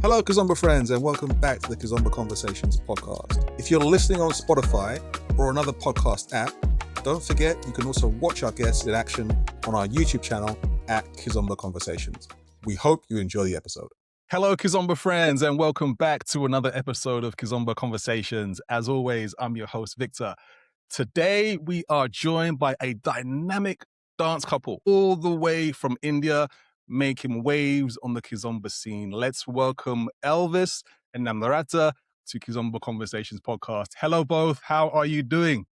Hello, Kizomba friends, and welcome back to the Kizomba Conversations podcast. If you're listening on Spotify or another podcast app, don't forget you can also watch our guests in action on our YouTube channel at Kizomba Conversations. We hope you enjoy the episode. Hello, Kizomba friends, and welcome back to another episode of Kizomba Conversations. As always, I'm your host, Victor. Today, we are joined by a dynamic dance couple all the way from India, making waves on the Kizomba scene. Let's welcome Elvis and Namrata to Kizomba Conversations podcast. Hello, both. How are you doing?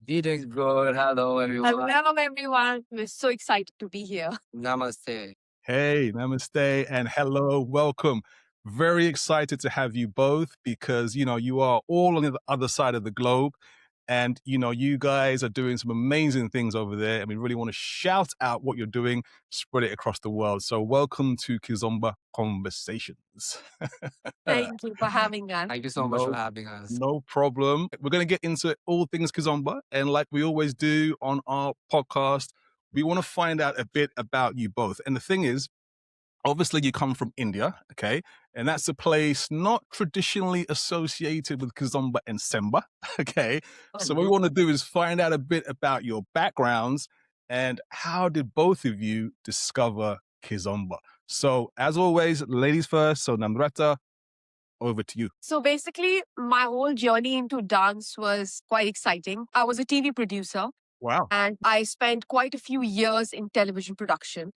Doing good. Hello, everyone. Hello, everyone. We're so excited to be here. Namaste. Hey, namaste, and hello, welcome. Very excited to have you both because, you are all on the other side of the globe. And, you guys are doing some amazing things over there. And we really want to shout out what you're doing, spread it across the world. So welcome to Kizomba Conversations. Thank you for having us. Thank you so much for having us. No problem. We're going to get into all things Kizomba. And like we always do on our podcast, we want to find out a bit about you both. And the thing is, obviously, you come from India, okay? And that's a place not traditionally associated with Kizomba and Semba, okay? So what we want to do is find out a bit about your backgrounds and how did both of you discover Kizomba? So as always, ladies first. So Namrata, over to you. So basically, my whole journey into dance was quite exciting. I was a TV producer. Wow. And I spent quite a few years in television production.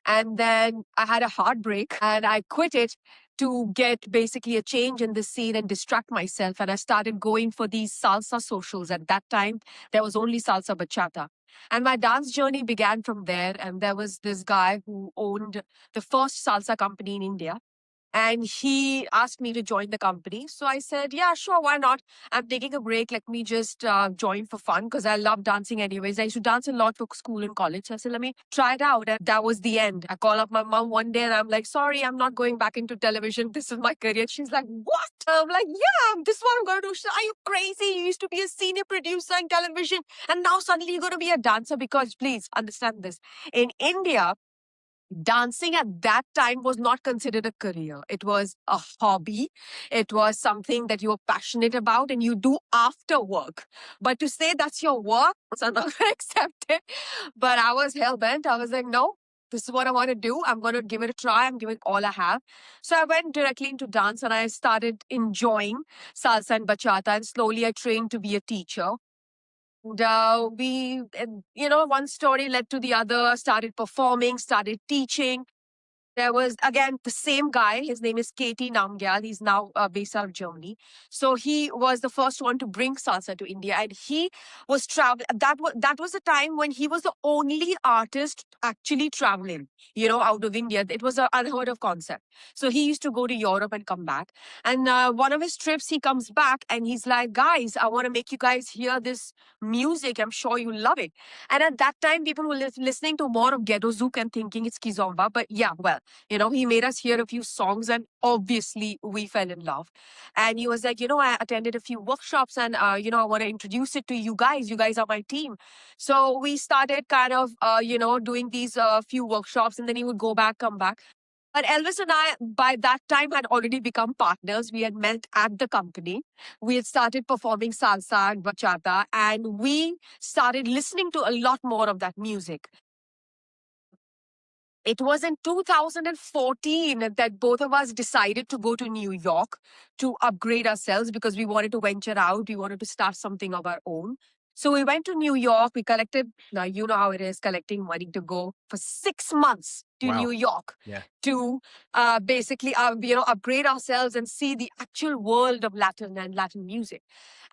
And then I had a heartbreak and I quit it to get basically a change in the scene and distract myself. And I started going for these salsa socials. At that time, there was only salsa bachata. And my dance journey began from there. And there was this guy who owned the first salsa company in India. And he asked me to join the company. So I said, yeah, sure, why not? I'm taking a break. Let me just join for fun because I love dancing anyways. I used to dance a lot for school and college. So I said, let me try it out. And that was the end. I call up my mom one day and I'm like, sorry, I'm not going back into television. This is my career. She's like, what? I'm like, yeah, this is what I'm going to do. She's like, are you crazy? You used to be a senior producer in television and now suddenly you're going to be a dancer because please understand this. In India, dancing at that time was not considered a career. It was a hobby. It was something that you were passionate about and you do after work. But to say that's your work, I'm not going to accept it. But I was hell-bent. I was like, no, this is what I want to do. I'm going to give it a try. I'm giving all I have. So I went directly into dance and I started enjoying salsa and bachata. And slowly I trained to be a teacher. And one story led to the other, started performing, started teaching. There was, again, the same guy. His name is Katie Namgyal. He's now based out of Germany. So he was the first one to bring salsa to India. And he was traveling. That was the time when he was the only artist actually traveling, out of India. It was an unheard of concept. So he used to go to Europe and come back. And one of his trips, he comes back and he's like, guys, I want to make you guys hear this music. I'm sure you love it. And at that time, people were listening to more of Ghetto Zouk and thinking it's Kizomba. But yeah, well, he made us hear a few songs and obviously we fell in love. And he was like, I attended a few workshops and, I want to introduce it to you guys. You guys are my team. So we started kind of, doing these few workshops and then he would go back, come back. But Elvis and I, by that time, had already become partners. We had met at the company. We had started performing salsa and bachata, and we started listening to a lot more of that music. It was in 2014 that both of us decided to go to New York to upgrade ourselves because we wanted to venture out. We wanted to start something of our own. So we went to New York. We collected, now you know how it is, collecting money to go for 6 months to Wow. New York to basically, upgrade ourselves and see the actual world of Latin and Latin music.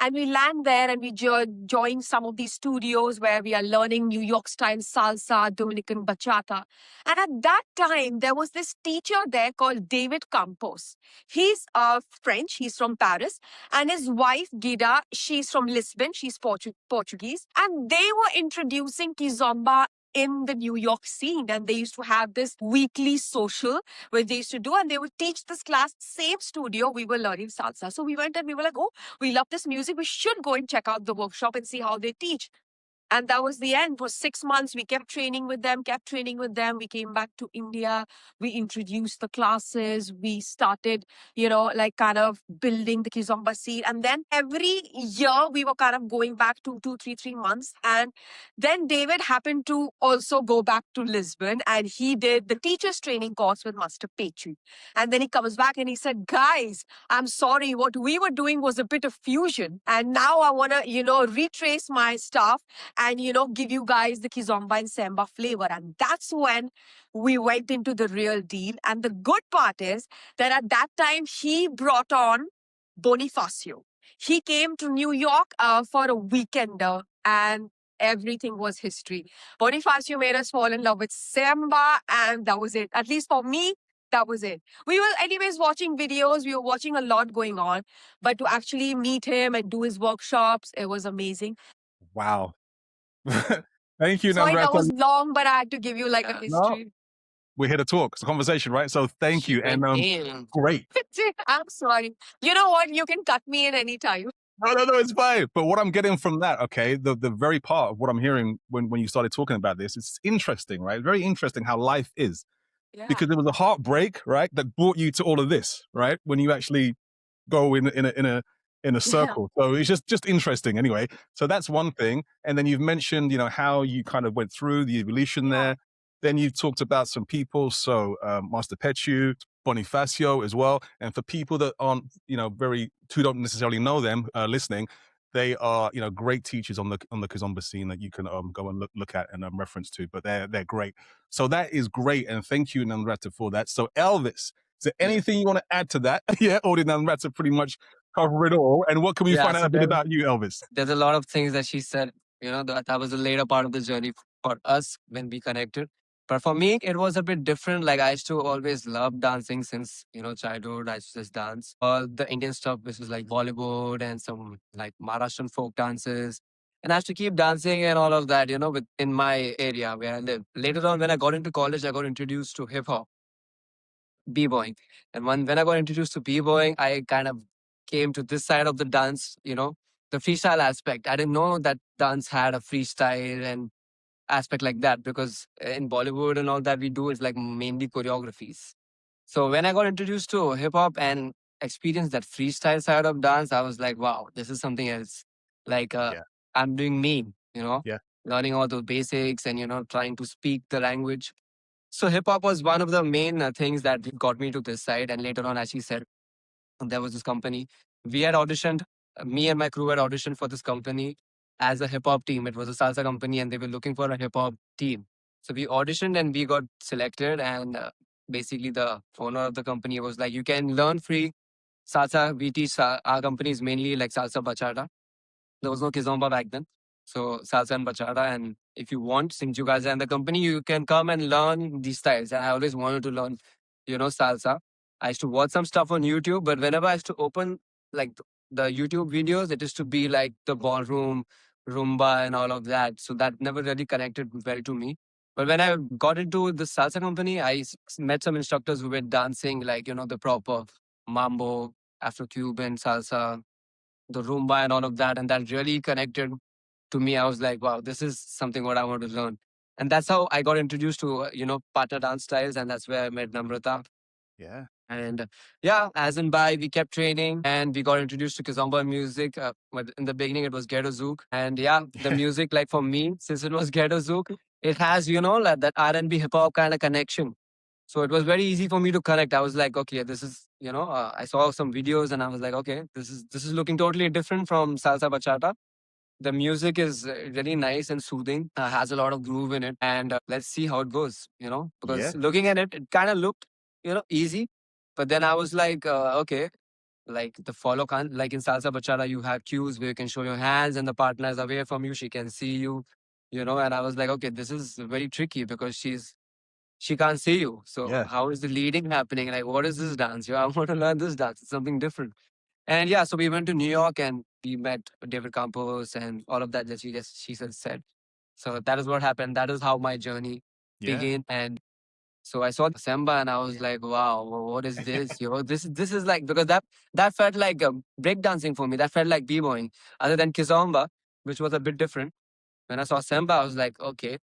And we land there and we join some of these studios where we are learning New York style salsa, Dominican bachata. And at that time, there was this teacher there called David Campos. He's French, he's from Paris. And his wife, Gida, she's from Lisbon, she's Portuguese. And they were introducing Kizomba in the New York scene. And they used to have this weekly social where they used to do, and they would teach this class, same studio, we were learning salsa. So we went and we were like, oh, we love this music. We should go and check out the workshop and see how they teach. And that was the end. For 6 months, we kept training with them, kept training with them. We came back to India. We introduced the classes. We started, like kind of building the Kizomba scene. And then every year we were kind of going back to 2, 3 months. And then David happened to also go back to Lisbon, and he did the teacher's training course with Master Pechu. And then he comes back and he said, guys, I'm sorry, what we were doing was a bit of fusion. And now I want to, retrace my stuff and, give you guys the Kizomba and Semba flavor. And that's when we went into the real deal. And the good part is that at that time, he brought on Bonifacio. He came to New York for a weekender, and everything was history. Bonifacio made us fall in love with Semba, and that was it. At least for me, that was it. We were anyways watching videos. We were watching a lot going on, but to actually meet him and do his workshops, it was amazing. Wow. Thank you, Sorry, that Namrata. was long, but I had to give you like a No, history. we're here to talk. It's a conversation, right? So thank you. And great. I'm sorry. You know what? You can cut me in anytime. No, it's fine. But what I'm getting from that, okay, the very part of what I'm hearing when you started talking about this, it's interesting, right? Very interesting how life is. Yeah. Because there was a heartbreak, right, that brought you to all of this, right? When you actually go in a circle. So it's just interesting anyway. So that's one thing. And then you've mentioned, how you kind of went through the evolution there. Then you've talked about some people. So Master Pechu, Bonifacio as well. And for people that aren't, who don't necessarily know them listening, they are, great teachers on the Kizomba scene that you can go and look at and reference to. But they're great. So that is great. And thank you, Namrata, for that. So Elvis, is there anything you want to add to that? Yeah, or did Namrata pretty much cover it all? And what can we find out a bit about you, Elvis? There's a lot of things that she said, that was a later part of the journey for us when we connected. But for me, it was a bit different. Like I used to always love dancing since, childhood. I used to just dance. All the Indian stuff, which is like Bollywood and some like Maharashtrian folk dances. And I used to keep dancing and all of that, in my area where I live. Later on, when I got into college, I got introduced to hip hop, b-boying. And when I got introduced to b-boying, I kind of came to this side of the dance, the freestyle aspect. I didn't know that dance had a freestyle and aspect like that, because in Bollywood and all that we do is like mainly choreographies. So when I got introduced to hip hop and experienced that freestyle side of dance, I was like, wow, this is something else. Like I'm doing me, learning all those basics and trying to speak the language. So hip hop was one of the main things that got me to this side. And later on, as she said, there was this company. We had auditioned, me and my crew had auditioned for this company as a hip hop team. It was a salsa company and they were looking for a hip hop team. So we auditioned and we got selected. And basically, the owner of the company was like, you can learn free salsa. We teach our company is mainly like salsa bachata. There was no Kizomba back then. So salsa and bachata. And if you want, since you guys are in the company, you can come and learn these styles. And I always wanted to learn, salsa. I used to watch some stuff on YouTube, but whenever I used to open like the YouTube videos, it used to be like the ballroom, rumba, and all of that. So that never really connected well to me. But when I got into the salsa company, I met some instructors who were dancing like, the proper mambo, Afro Cuban, salsa, the rumba and all of that. And that really connected to me. I was like, wow, this is something what I want to learn. And that's how I got introduced to, partner dance styles. And that's where I met Namrata. Yeah. And as and by, we kept training and we got introduced to Kizomba music. But in the beginning, it was Ghetto Zouk. And the music, like for me, since it was Ghetto Zouk, it has, like that R&B hip hop kind of connection. So it was very easy for me to connect. I was like, okay, this is, I saw some videos and I was like, okay, this is looking totally different from salsa bachata. The music is really nice and soothing, has a lot of groove in it. And let's see how it goes, because looking at it, it kind of looked, easy. But then I was like, okay, like the follow can like in salsa bachata, you have cues where you can show your hands and the partner is away from you. She can see you, and I was like, okay, this is very tricky because she can't see you. So how is the leading happening? Like, what is this dance? I want to learn this dance. It's something different. And so we went to New York and we met David Campos and all of that she said. So that is what happened. That is how my journey began. And so I saw Semba and I was like, wow, what is this? This is like, because that felt like breakdancing for me. That felt like b-boying, other than Kizomba, which was a bit different. When I saw Semba, I was like, okay,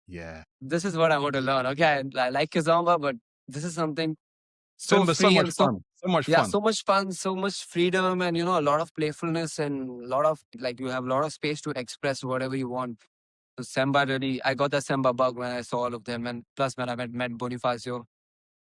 Yeah. this is what I want to learn. Okay, I like Kizomba, but this is something so Semba's so free much and so fun. So much yeah, fun. so much fun, so much freedom, and a lot of playfulness and a lot of like you have a lot of space to express whatever you want. So Semba really, I got the Semba bug when I saw all of them, and plus when I met Bonifacio,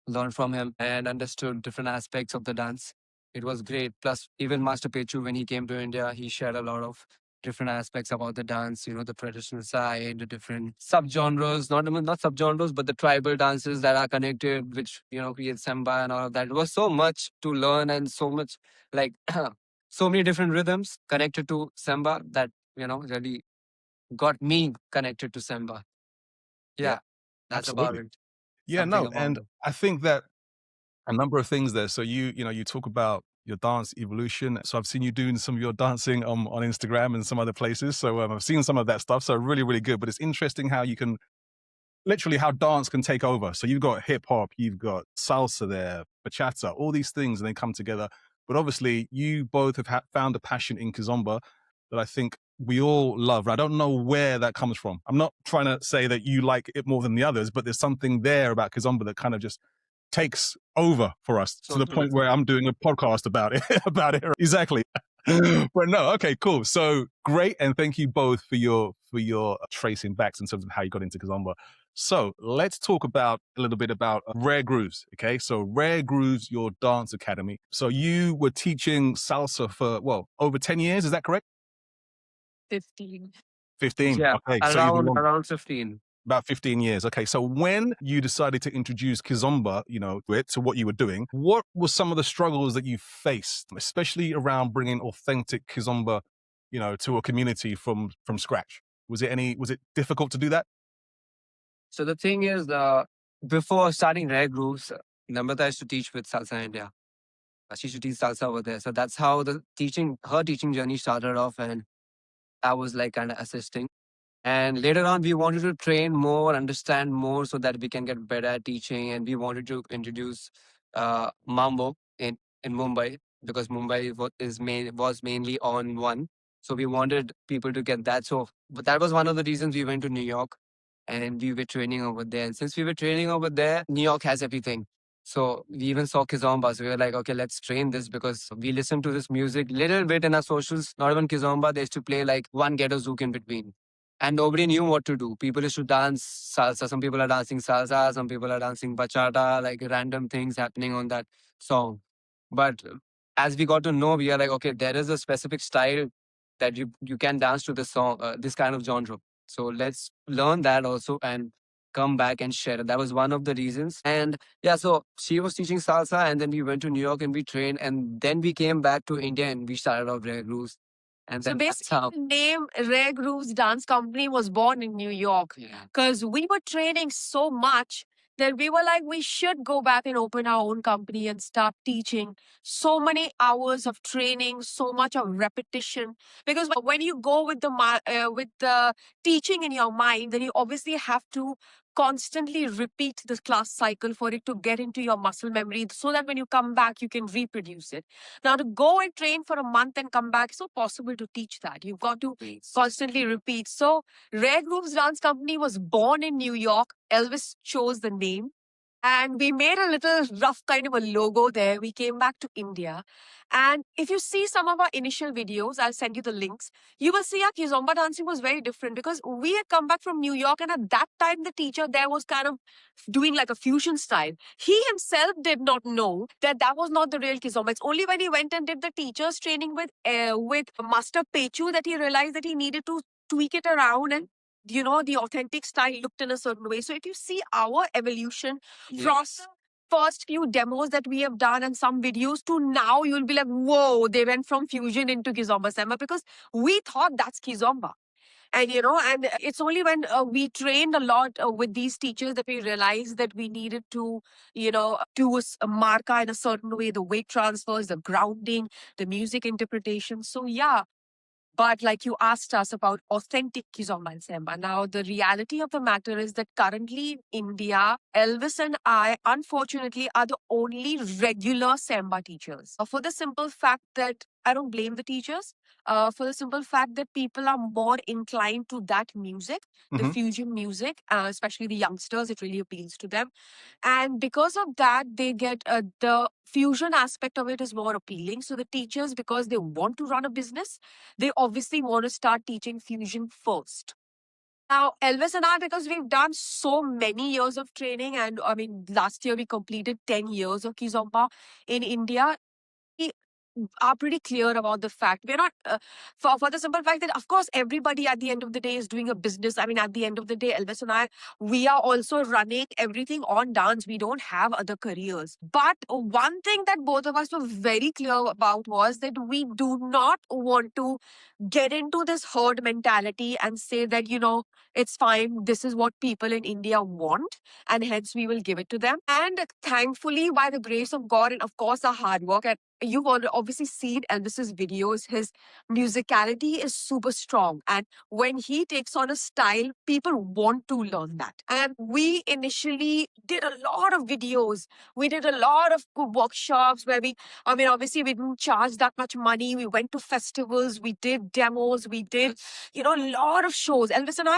learned from him and understood different aspects of the dance. It was great. Plus, even Master Pechu, when he came to India, he shared a lot of different aspects about the dance, the traditional side, the different subgenres, not subgenres, but the tribal dances that are connected, which, create Samba and all of that. It was so much to learn and so much, like, so many different rhythms connected to Samba that, really got me connected to Samba. Yeah, Yeah, that's about absolutely. it. Yeah, Something no, about and it. I think that a number of things there. So you talk about your dance evolution. So I've seen you doing some of your dancing on Instagram and some other places. So I've seen some of that stuff. So really, really good. But it's interesting how you can literally how dance can take over. So you've got hip hop, you've got salsa there, bachata, all these things, and they come together. But obviously, you both have found a passion in Kizomba that I think we all love. I don't know where that comes from. I'm not trying to say that you like it more than the others, but there's something there about Kizomba that kind of just takes over for us to So the true. point where I'm doing a podcast about it. About it exactly. But no, okay, cool. So great, and thank you both for your tracing backs in terms of how you got into Kizomba. So let's talk about a little bit about Rare Grooves. Okay, so Rare Grooves, your dance academy. So you were teaching salsa for over 10 years. Is that correct? 15. 15. Yeah, Okay, so you've been around 15. about 15 years. Okay, so when you decided to introduce Kizomba, to what you were doing, what were some of the struggles that you faced, especially around bringing authentic Kizomba, to a community from scratch? Was it difficult to do that? So the thing is, before starting Rare Grooves, Namrata used to teach with Salsa India. She used to teach salsa over there. So that's how her teaching journey started off, and I was like kind of assisting. And later on, we wanted to train more, understand more, so that we can get better at teaching. And we wanted to introduce Mambo in Mumbai, because Mumbai was mainly on one. So we wanted people to get that. So, but that was one of the reasons we went to New York, and we were training over there. And since we were training over there, New York has everything. So we even saw Kizomba. So we were like, okay, let's train this, because we listened to this music little bit in our socials. Not even Kizomba, they used to play like one ghetto zouk in between, and nobody knew what to do. People used to dance salsa. Some people are dancing salsa, some people are dancing bachata, like random things happening on that song. But as we got to know, we are like, okay, there is a specific style that you can dance to this song, this kind of genre. So let's learn that also and come back and share it. That was one of the reasons. And yeah, so she was teaching salsa, and then we went to New York and we trained, and then we came back to India and we started our Rare Grooves. And So then that's basically, how. the name Rare Grooves Dance Company was born in New York Yeah. because we were training so much that we were like, we should go back and open our own company and start teaching. So many hours of training, so much of repetition. Because when you go with with the teaching in your mind, then you obviously have to constantly repeat the class cycle for it to get into your muscle memory, so that when you come back, you can reproduce it. Now, to go and train for a month and come back, it's not possible to teach that. You've got to constantly repeat. So, Rare Grooves Dance Company was born in New York. Elvis chose the name. And we made a little rough kind of a logo there. We came back to India. And if you see some of our initial videos, I'll send you the links, you will see our Kizomba dancing was very different, because we had come back from New York, and at that time, the teacher there was kind of doing like a fusion style. He himself did not know that that was not the real Kizomba. It's only when he went and did the teacher's training with Master Pechu that he realized that he needed to tweak it around, and the authentic style looked in a certain way. So if you see our evolution from the first few demos that we have done and some videos to now, you'll be like, whoa, they went from fusion into Kizomba Semba, because we thought that's Kizomba. And it's only when we trained a lot with these teachers that we realized that we needed to, do a marca in a certain way, the weight transfers, the grounding, the music interpretation. So, yeah. But like you asked us about authentic Kizomba and Semba. Now, the reality of the matter is that currently in India, Elvis and I, unfortunately, are the only regular Semba teachers. For the simple fact that I don't blame the teachers for the simple fact that people are more inclined to that music, the Mhm. fusion music, especially the youngsters. It really appeals to them. And because of that, they get the fusion aspect of it is more appealing. So the teachers, because they want to run a business, they obviously want to start teaching fusion first. Now, Elvis and I, because we've done so many years of training, and I mean, last year we completed 10 years of Kizomba in India. We are pretty clear about the fact we're not for the simple fact that of course everybody at the end of the day is doing a business. I mean, at the end of the day, Elvis and I, we are also running everything on dance. We don't have other careers, but one thing that both of us were very clear about was that we do not want to get into this herd mentality and say that, you know, it's fine, this is what people in India want, and hence we will give it to them. And thankfully, by the grace of God and of course our hard work, and you've obviously seen Elvis's videos, his musicality is super strong. And when he takes on a style, people want to learn that. And we initially did a lot of videos. We did a lot of workshops where I mean, obviously, we didn't charge that much money. We went to festivals, we did demos, we did, you know, a lot of shows. Elvis and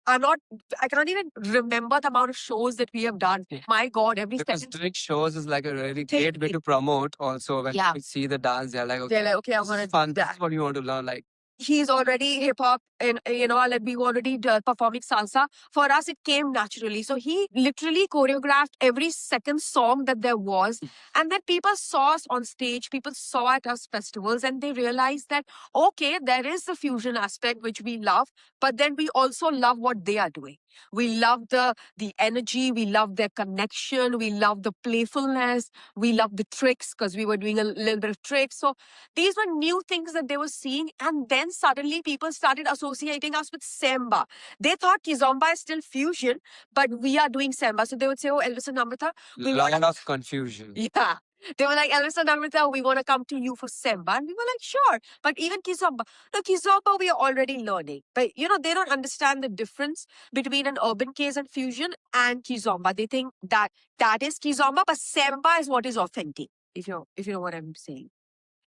I can't even remember the amount of shows that we have done. Yeah. My God, every Because second. doing shows is like a really great way to promote. Also, when Yeah. you see the dance, they're like, They're okay, like, okay, I this want is to fun. do This that. is what you want to learn. Like, He's already hip hop and you know, like we already performing salsa. For us, it came naturally. So he literally choreographed every second song that there was. And then people saw us on stage, people saw at us festivals, and they realized that, okay, there is the fusion aspect, which we love, but then we also love what they are doing. We love the energy, we love their connection, we love the playfulness, we love the tricks because we were doing a little bit of tricks. So these were new things that they were seeing. And then suddenly people started associating us with Semba. They thought Kizomba is still fusion, but we are doing Semba. So they would say, oh, Elvis and Namrata, we lot want. of confusion. Yeah. They were like, Elvis and Namrata, we want to come to you for Semba. And we were like, sure. But even Kizomba. No, Kizomba, we are already learning. But, you know, they don't understand the difference between an urban case and fusion and Kizomba. They think that that is Kizomba, but Semba is what is authentic, if you know what I'm saying.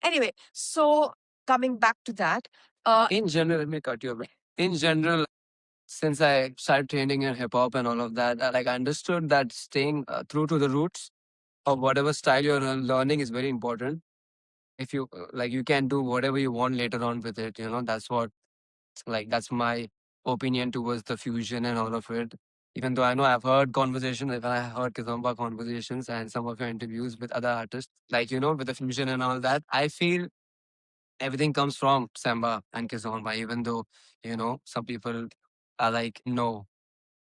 Anyway, so coming back to that, In general, let me cut you a bit. In general, since I started training in hip hop and all of that, like I understood that staying true to the roots of whatever style you're learning is very important. If you like, you can do whatever you want later on with it. You know, that's what like that's my opinion towards the fusion and all of it. Even though I know I've heard conversations, if I heard Kizomba conversations and some of your interviews with other artists, like you know, with the fusion and all that, I feel everything comes from Samba and Kizomba. Even though you know some people are like, no,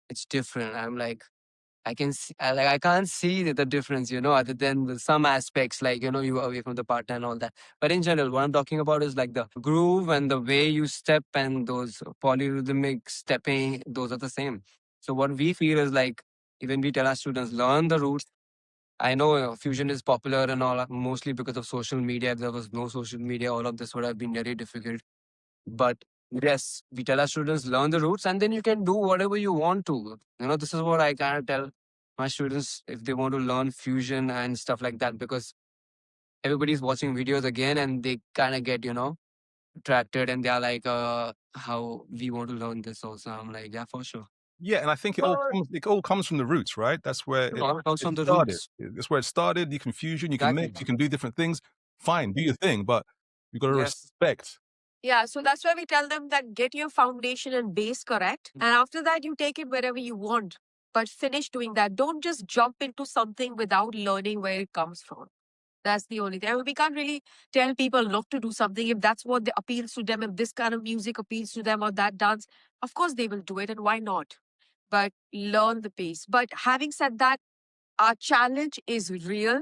it's different. I'm like, I can see, like I can't see the difference, you know, other than some aspects, like you know, you are away from the partner and all that. But in general, what I'm talking about is like the groove and the way you step and those polyrhythmic stepping, those are the same. So what we feel is like, even we tell our students, learn the roots. I know fusion is popular and all, mostly because of social media. If there was no social media, all of this would have been very difficult. But yes, we tell our students learn the roots and then you can do whatever you want to. You know, this is what I kind of tell my students if they want to learn fusion and stuff like that, because everybody's watching videos again and they kind of get, you know, attracted and they're like, how we want to learn this also. I'm like, yeah, for sure. Yeah, and I think it all comes from the roots, right? That's where It all comes it from the started. roots. That's where it started. You can fusion, you can Exactly. mix, you can do different things. Fine, do your thing, but you got to Yes. respect. yeah, so that's why we tell them that get your foundation and base correct. And after that, you take it wherever you want. But finish doing that. Don't just jump into something without learning where it comes from. That's the only thing. I mean, we can't really tell people not to do something if that's what appeals to them, if this kind of music appeals to them or that dance. Of course, they will do it, and why not? But learn the pace. But having said that, our challenge is real.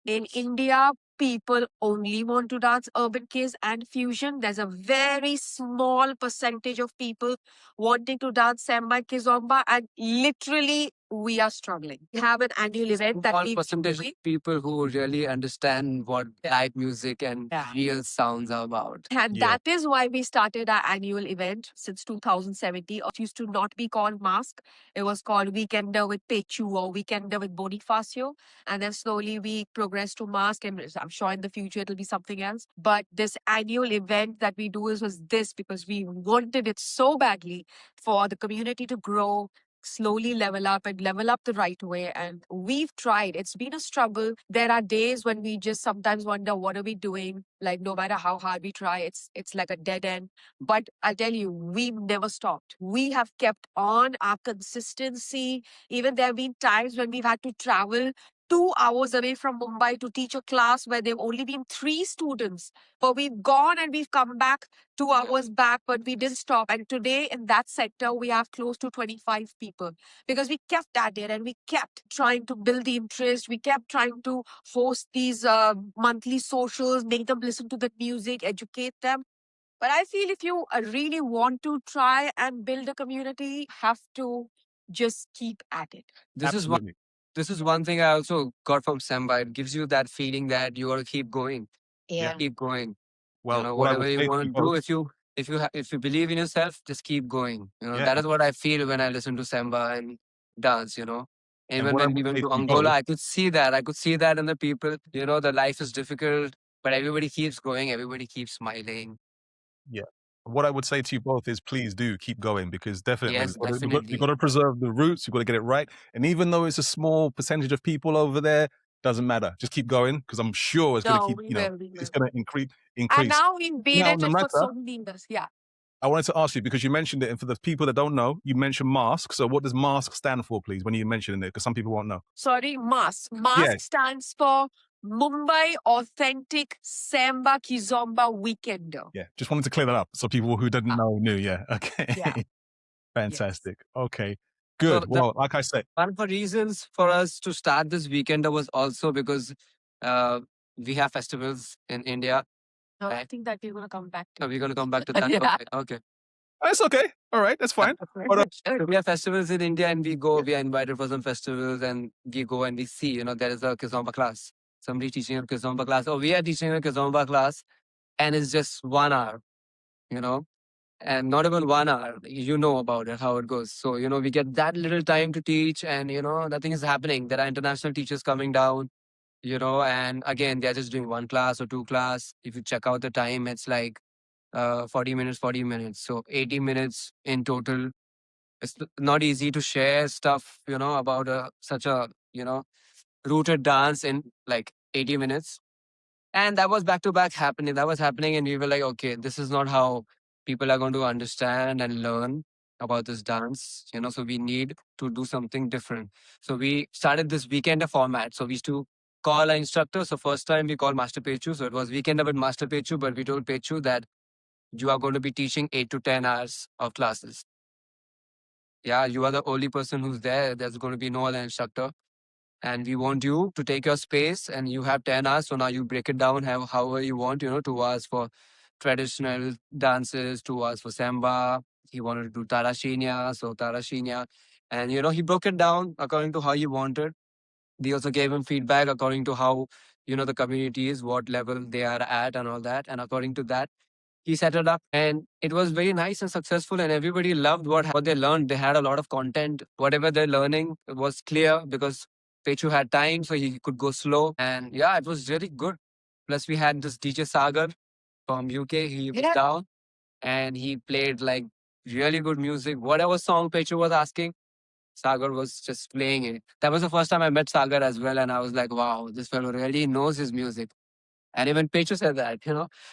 In India, people only want to dance urban kids and fusion. There's a very small percentage of people wanting to dance samba and kizomba, and literally we are struggling. We have an annual event that Small we percentage of people who really understand what live music and real sounds are about. and Yeah. that is why we started our annual event since 2017. It used to not be called Mask. It was called Weekender with Pechu or Weekender with Bonifacio. And then slowly we progressed to Mask. And I'm sure in the future it'll be something else. But this annual event that we do was this because we wanted it so badly for the community to grow, slowly level up and level up the right way. And we've tried. It's been a struggle. There are days when we just sometimes wonder, what are we doing? Like no matter how hard we try, it's like a dead end. But I tell you, we've never stopped. We have kept on our consistency. Even there have been times when we've had to travel 2 hours away from Mumbai to teach a class where there have only been 3 students. But we've gone and we've come back 2 hours back, but we didn't stop. And today in that sector, we have close to 25 people because we kept at it and we kept trying to build the interest. We kept trying to host these monthly socials, make them listen to the music, educate them. But I feel if you really want to try and build a community, have to just keep at it. This is one. Absolutely. This is one thing I also got from Semba. It gives you that feeling that you got to keep going. Yeah. Keep going. Well, what I Whatever would you say to want you to both, do, if you believe in yourself, just keep going. yeah, That is what I feel when I listen to Semba and dance. and Even what I when would we went say to to you both, Angola, I could see that. I could see that in the people. The life is difficult, but everybody keeps going. Everybody keeps smiling. yeah, what I would say to you both is please do keep going because definitely Yes, you definitely. got to preserve the roots. You got to get it right, and even though it's a small percentage of people over there, doesn't matter. Just keep going because I'm sure it's going to No, keep. we You know, will. We it's will. going to increase. And Increase. now we've been Now, at it for Namrata, so many years. Yeah. I wanted to ask you because you mentioned it, and for the people that don't know, you mentioned mask. So, what does mask stand for, please? When you mentioned it, because some people won't know. Sorry, MASK. Yeah. MASK stands for Mumbai Authentic Samba Kizomba Weekender. Yeah, just wanted to clear that up so people who didn't Ah, know knew. Yeah, okay, yeah. Yes. fantastic. Okay, So good. Well, like I said, one of the reasons for us to start this weekend was also because uh, we have festivals in India. I Right? think that we're going to come back to. So we're going to come back to that. Yeah. Okay. that's okay. All right, that's fine. But Sure. So we have festivals in India and we are invited for some festivals and we go and we see, there is a Kizomba class. Somebody teaching a Kizomba class, or we are teaching a Kizomba class, and it's just 1 hour, you know, and not even 1 hour. You know about it, how it goes. So, we get that little time to teach, and, nothing is happening. There are international teachers coming down, and again, they're just doing one class or two class. If you check out the time, it's like 40 minutes, 40 minutes. So 80 minutes in total. It's not easy to share stuff, about such a, rooted dance in like 80 minutes. And that was back to back happening. That was happening. And we were like, okay, this is not how people are going to understand and learn about this dance, so we need to do something different. So we started this weekender format. So we used to call our instructor. So first time we called Master Pechu. So it was weekender with Master Pechu, but we told Pechu that you are going to be teaching 8 to 10 hours of classes. Yeah, you are the only person who's there. There's going to be no other instructor. And we want you to take your space and you have 10 hours. So now you break it down however you want, 2 hours for traditional dances, 2 hours for Samba. He wanted to do Tarashinia, so Tarashinia. And, he broke it down according to how he wanted. We also gave him feedback according to how, the community is, what level they are at and all that. And according to that, he set it up and it was very nice and successful and everybody loved what they learned. They had a lot of content. Whatever they're learning was clear because Pechu had time so he could go slow. And yeah, it was really good. Plus we had this DJ Sagar from UK. He was down and he played like really good music. Whatever song Pechu was asking, Sagar was just playing it. That was the first time I met Sagar as well. And I was like, wow, this fellow really knows his music. And even Pechu said that.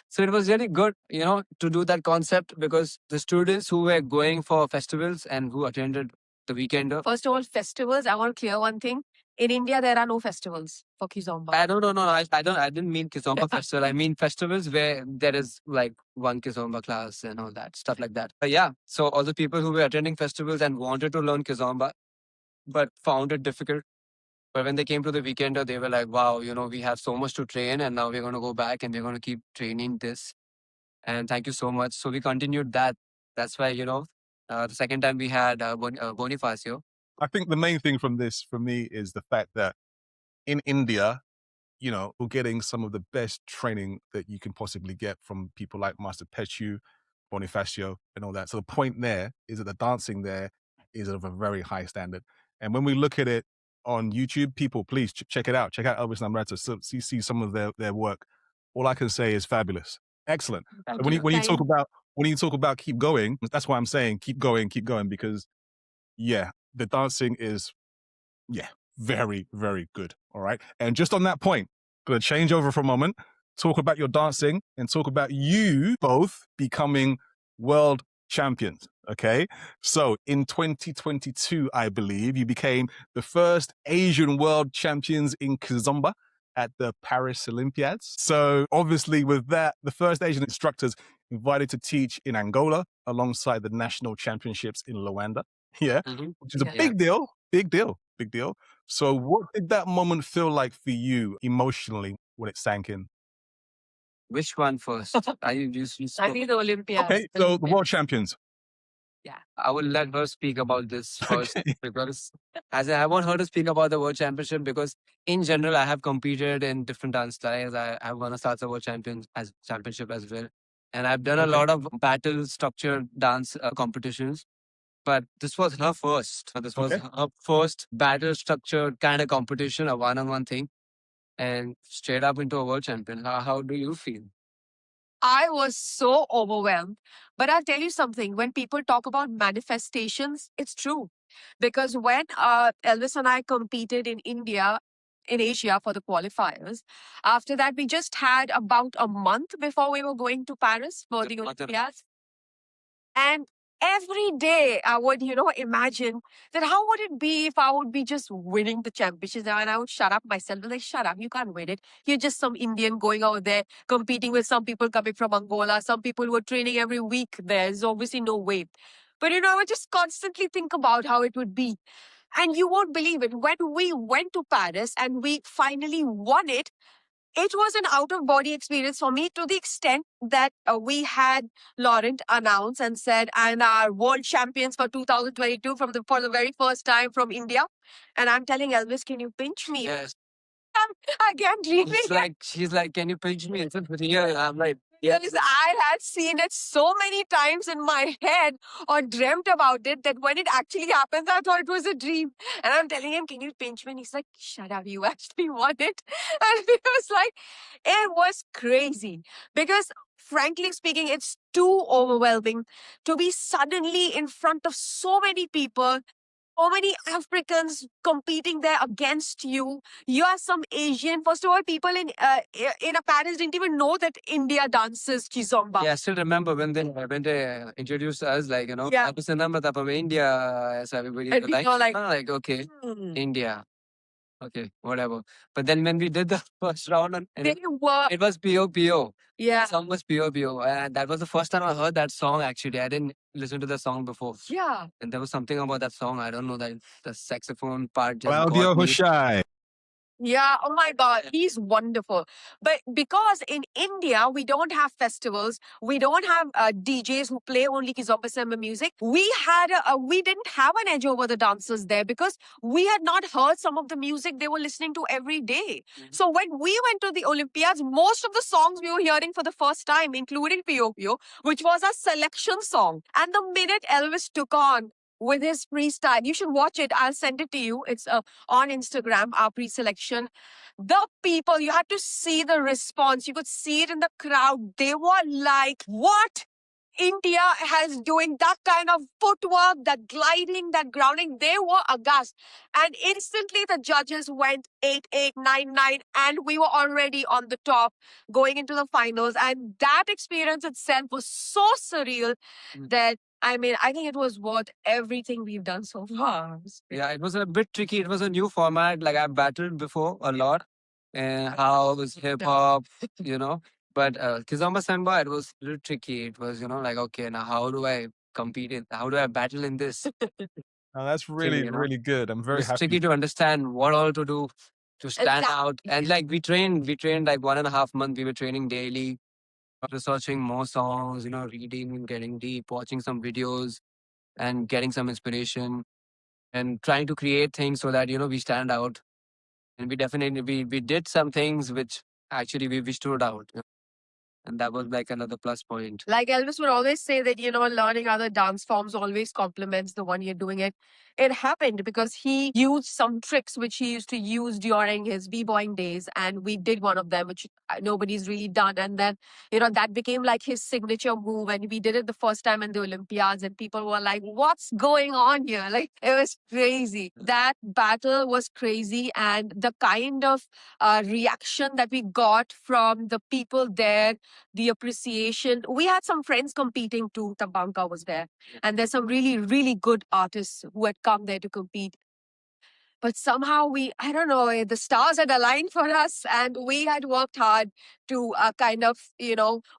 So it was really good, to do that concept because the students who were going for festivals and who attended the weekender. First of all, festivals, I want to clear one thing. In India, there are no festivals for Kizomba. I don't know. No, I didn't mean Kizomba festival. I mean festivals where there is like one Kizomba class and all that stuff like that. But yeah, so all the people who were attending festivals and wanted to learn Kizomba but found it difficult. But when they came to the weekender, they were like, wow, we have so much to train and now we're going to go back and we're going to keep training this. And thank you so much. So we continued that. That's why, the second time we had Bonifacio. I think the main thing from this for me is the fact that in India, we're getting some of the best training that you can possibly get from people like Master Pechu, Bonifacio, and all that. So the point there is that the dancing there is of a very high standard. And when we look at it on YouTube, people, please check it out. Check out Elvis and Namrata. So see some of their work. All I can say is fabulous, excellent. Thank When you you. when you talk about keep going, that's why I'm saying keep going, because yeah, the dancing is very, very good. All right. And just on that point, going to change over for a moment, talk about your dancing and talk about you both becoming world champions. Okay. So in 2022, I believe you became the first Asian world champions in Kizomba at the Paris Olympiads. So obviously with that, the first Asian instructors invited to teach in Angola alongside the national championships in Luanda. Yeah. Which is a big deal. Big deal. Big deal. So what did that moment feel like for you emotionally when it sank in? Which one first? You I think the Olympiads. Okay, so the world champions. Yeah. I will let her speak about this first Okay. because as I want her to speak about the world championship because in general I have competed in different dance styles. I have won a salsa world championship as well, and I've done a Okay. lot of battle structured dance competitions. But this was her first. This was Okay. her first battle structured kind of competition, a one-on-one thing, and straight up into a world champion. How do you feel? I was so overwhelmed. But I'll tell you something when people talk about manifestations, it's true. Because when Elvis and I competed in India, in Asia for the qualifiers, after that, we just had about a month before we were going to Paris for the Olympiads. And every day I would, imagine that how would it be if I would be just winning the championships and I would shut up myself and like, shut up, you can't win it. You're just some Indian going out there competing with some people coming from Angola, some people who are training every week. There's obviously no way. But I would just constantly think about how it would be. And you won't believe it. When we went to Paris and we finally won it, it was an out of body experience for me to the extent that we had Laurent announce and said, and our world champions for 2022 for the very first time from India. And I'm telling Elvis, can you pinch me? Yes. Again, dreaming. She's like, can you pinch me? It's real. I'm like, yes. Because I had seen it so many times in my head or dreamt about it that when it actually happens, I thought it was a dream. And I'm telling him, can you pinch me? And he's like, shut up, you actually want it. And it was like, it was crazy. Because frankly speaking, it's too overwhelming to be suddenly in front of so many people, so many Africans competing there against you. You are some Asian. First of all, people in a Paris didn't even know that India dances Kizomba. Yeah, I still remember when they introduced us, like, Elvis and Namrata from India. So everybody And was we like, were like, okay, hmm. India. Okay, whatever. But then when we did the first round, They were, it was P.O.P.O. yeah. The song was P.O.P.O. And that was the first time I heard that song, actually. I didn't listen to the song before. Yeah. And there was something about that song. I don't know, that the saxophone part just Claudio got me. Hushai. Yeah, oh my God, he's wonderful. But because in India, we don't have festivals, we don't have DJs who play only Kizomba and Semba music. We didn't have an edge over the dancers there because we had not heard some of the music they were listening to every day. So when we went to the Olympiads, most of the songs we were hearing for the first time, including P.O.P.O., which was a selection song. And the minute Elvis took on with his freestyle, you should watch it. I'll send it to you. It's on Instagram, our pre-selection. The people, you had to see the response. You could see it in the crowd. They were like, what? India has doing that kind of footwork, that gliding, that grounding. They were aghast. And instantly the judges went 8-8, 9-9, and we were already on the top going into the finals. And that experience itself was so surreal that I think it was worth everything we've done so far. Yeah, it was a bit tricky. It was a new format. Like I've battled before a lot. And house, hip hop, But Kizomba Semba, it was a little tricky. It was, like, okay, now how do I compete in, how do I battle in this? Oh, that's thing, really, really good. I'm very It's happy. tricky to understand what all to do to stand Exactly. out. And like we trained like 1.5 months. We were training daily, researching more songs, reading, getting deep, watching some videos and getting some inspiration. and trying to create things so that, we stand out. And we definitely, we did some things which actually we stood out. And that was like another plus point. Like Elvis would always say that, learning other dance forms always complements the one you're doing it. It happened because he used some tricks which he used to use during his b-boying days. And we did one of them, which nobody's really done. And then, that became like his signature move. And we did it the first time in the Olympiads. And people were like, what's going on here? Like, it was crazy. That battle was crazy. And the kind of reaction that we got from the people there, the appreciation. We had some friends competing too. Tabanka was there. And there's some really, really good artists who had come there to compete. But somehow I don't know, the stars had aligned for us and we had worked hard to kind of,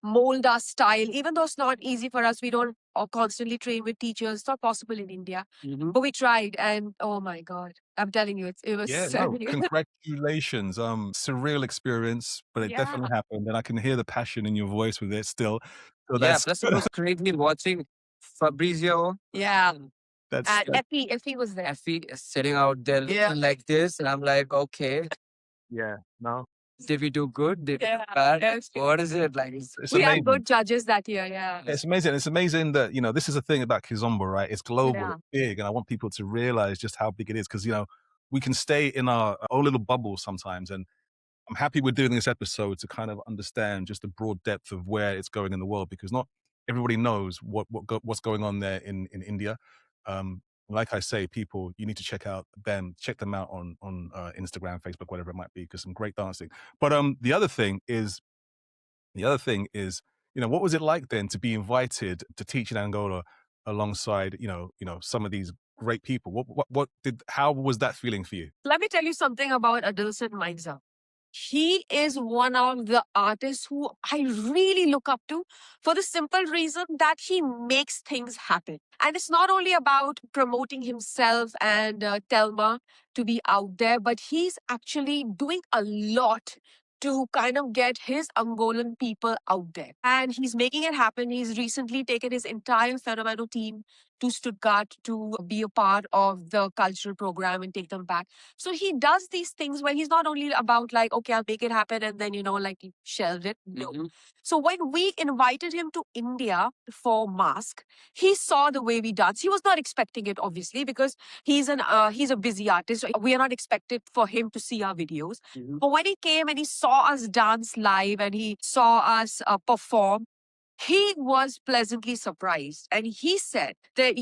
mold our style. Even though it's not easy for us, we don't constantly train with teachers. It's not possible in India. But we tried and oh my God, I'm telling you, it was Yeah, no, congratulations. Surreal experience, but it Yeah. definitely happened, and I can hear the passion in your voice with it still. So Yeah, that's plus it was crazy watching Fabrizio. Yeah. that's And Effie was there. Effie is sitting out there Yeah. like this, and I'm like, okay, yeah, no, did we do good? Did we do Yeah. bad? Yes. What is it like? it's We had amazing. good judges that year, yeah. It's amazing. It's amazing that this is the thing about Kizomba, right? It's global, Yeah. it's big, and I want people to realize just how big it is because we can stay in our own little bubble sometimes, and I'm happy we're doing this episode to kind of understand just the broad depth of where it's going in the world because not everybody knows what's going on there in India. Like I say, people, you need to check them out on Instagram, Facebook, whatever it might be, because some great dancing. But the other thing is, what was it like then to be invited to teach in Angola alongside, some of these great people? How was that feeling for you? Let me tell you something about Adilson Mainza. He is one of the artists who I really look up to for the simple reason that he makes things happen. And it's not only about promoting himself and Telma to be out there, but he's actually doing a lot to kind of get his Angolan people out there. And he's making it happen. He's recently taken his entire Fenomeno team to Stuttgart to be a part of the cultural program and take them back. So he does these things where he's not only about like, okay, I'll make it happen and then, like he shelved it. No. So when we invited him to India for Mask, he saw the way we dance. He was not expecting it, obviously, because he's a busy artist. So we are not expected for him to see our videos. But when he came and he saw us dance live and he saw us perform, he was pleasantly surprised. And he said that,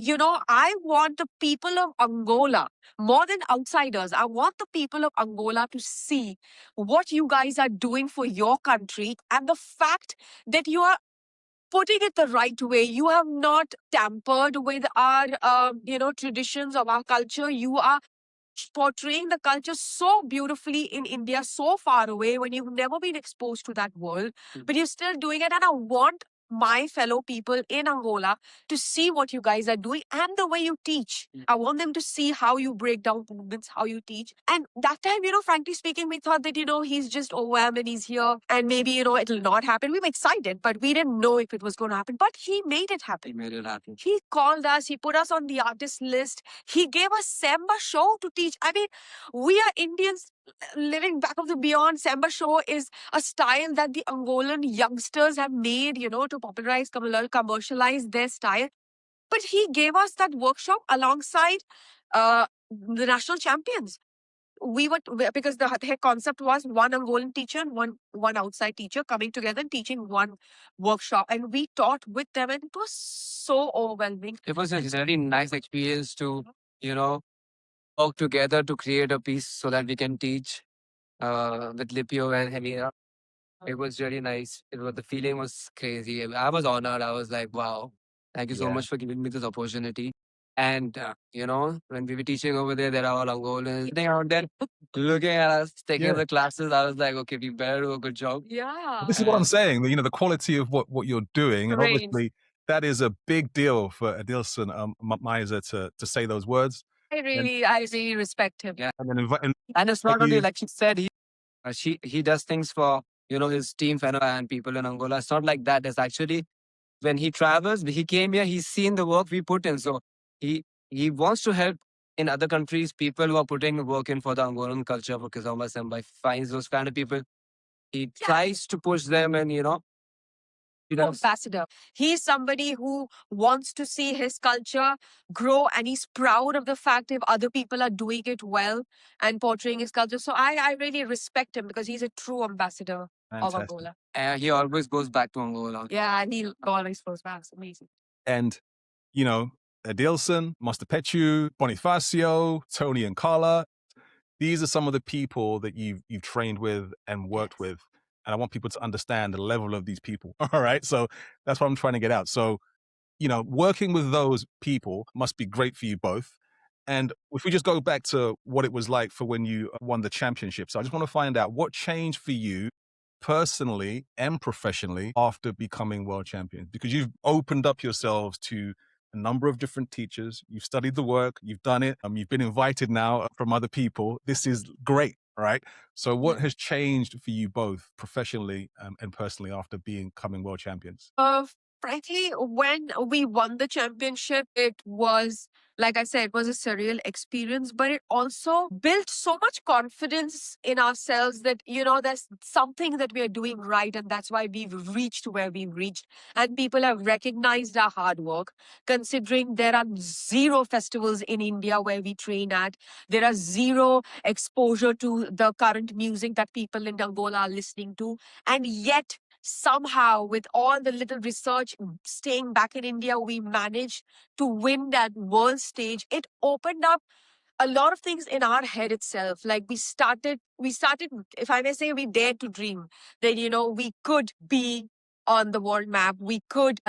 I want the people of Angola, more than outsiders, I want the people of Angola to see what you guys are doing for your country and the fact that you are putting it the right way. You have not tampered with our, traditions of our culture. You are portraying the culture so beautifully in India, so far away, when you've never been exposed to that world, but you're still doing it. And I want my fellow people in Angola to see what you guys are doing and the way you teach. I want them to see how you break down movements, how you teach. And that time, frankly speaking, we thought that, he's just overwhelmed and he's here and maybe, it'll not happen. We were excited, but we didn't know if it was going to happen. But he made it happen. He made it happen. He called us, he put us on the artist list. He gave us Semba show to teach. I mean, we are Indians living back of the beyond. Semba show is a style that the Angolan youngsters have made, to popularize, commercialize their style. But he gave us that workshop alongside the national champions. Because the concept was one Angolan teacher and one outside teacher coming together and teaching one workshop, and we taught with them, and it was so overwhelming. It was a very nice experience to, work together to create a piece so that we can teach with Lipio and Hemira. It was really nice. The feeling was crazy. I was honored. I was like, wow, thank you so Yeah. much for giving me this opportunity. And, when we were teaching over there, there are all Angolans sitting out there looking at us, taking Yeah. the classes. I was like, okay, we better do a good job. Yeah. This is what I'm saying. The quality of what you're doing, and Great. obviously that is a big deal for Adilson Maiza to say those words. I really respect him. Yeah. And then invite. And it's not only you. like she said, he does things for, his team Feno and people in Angola. It's not like that. It's actually when he travels, he came here, he's seen the work we put in. So he wants to help in other countries, people who are putting work in for the Angolan culture for Kizomba Semba finds those kind of people. He tries to push them and, ambassador. He's somebody who wants to see his culture grow and he's proud of the fact if other people are doing it well and portraying his culture. So I really respect him because he's a true ambassador of Fantastic. Angola. he always goes back to Angola. Yeah, and he always goes back. It's amazing. And, you know, Adilson, Master Pechu, Bonifacio, Tony and Carla, these are some of the people that you've trained with and worked with. And I want people to understand the level of these people. All right. So that's what I'm trying to get out. So, you know, working with those people must be great for you both. And if we just go back to what it was like for when you won the championship. So I just want to find out what changed for you personally and professionally after becoming world champions, because you've opened up yourselves to a number of different teachers. You've studied the work, you've done it. You've been invited now from other people. This is great, right? So what has changed for you both professionally and personally after becoming world champions? Frankly, when we won the championship, it was, like I said, it was a surreal experience, but it also built so much confidence in ourselves that, there's something that we are doing right. And that's why we've reached where we've reached. And people have recognized our hard work, considering there are zero festivals in India where we train at. There are zero exposure to the current music that people in Angola are listening to. And yet, somehow, with all the little research staying back in India, we managed to win that world stage. It opened up a lot of things in our head itself. Like we started, if I may say, we dared to dream that, we could be on the world map. We could,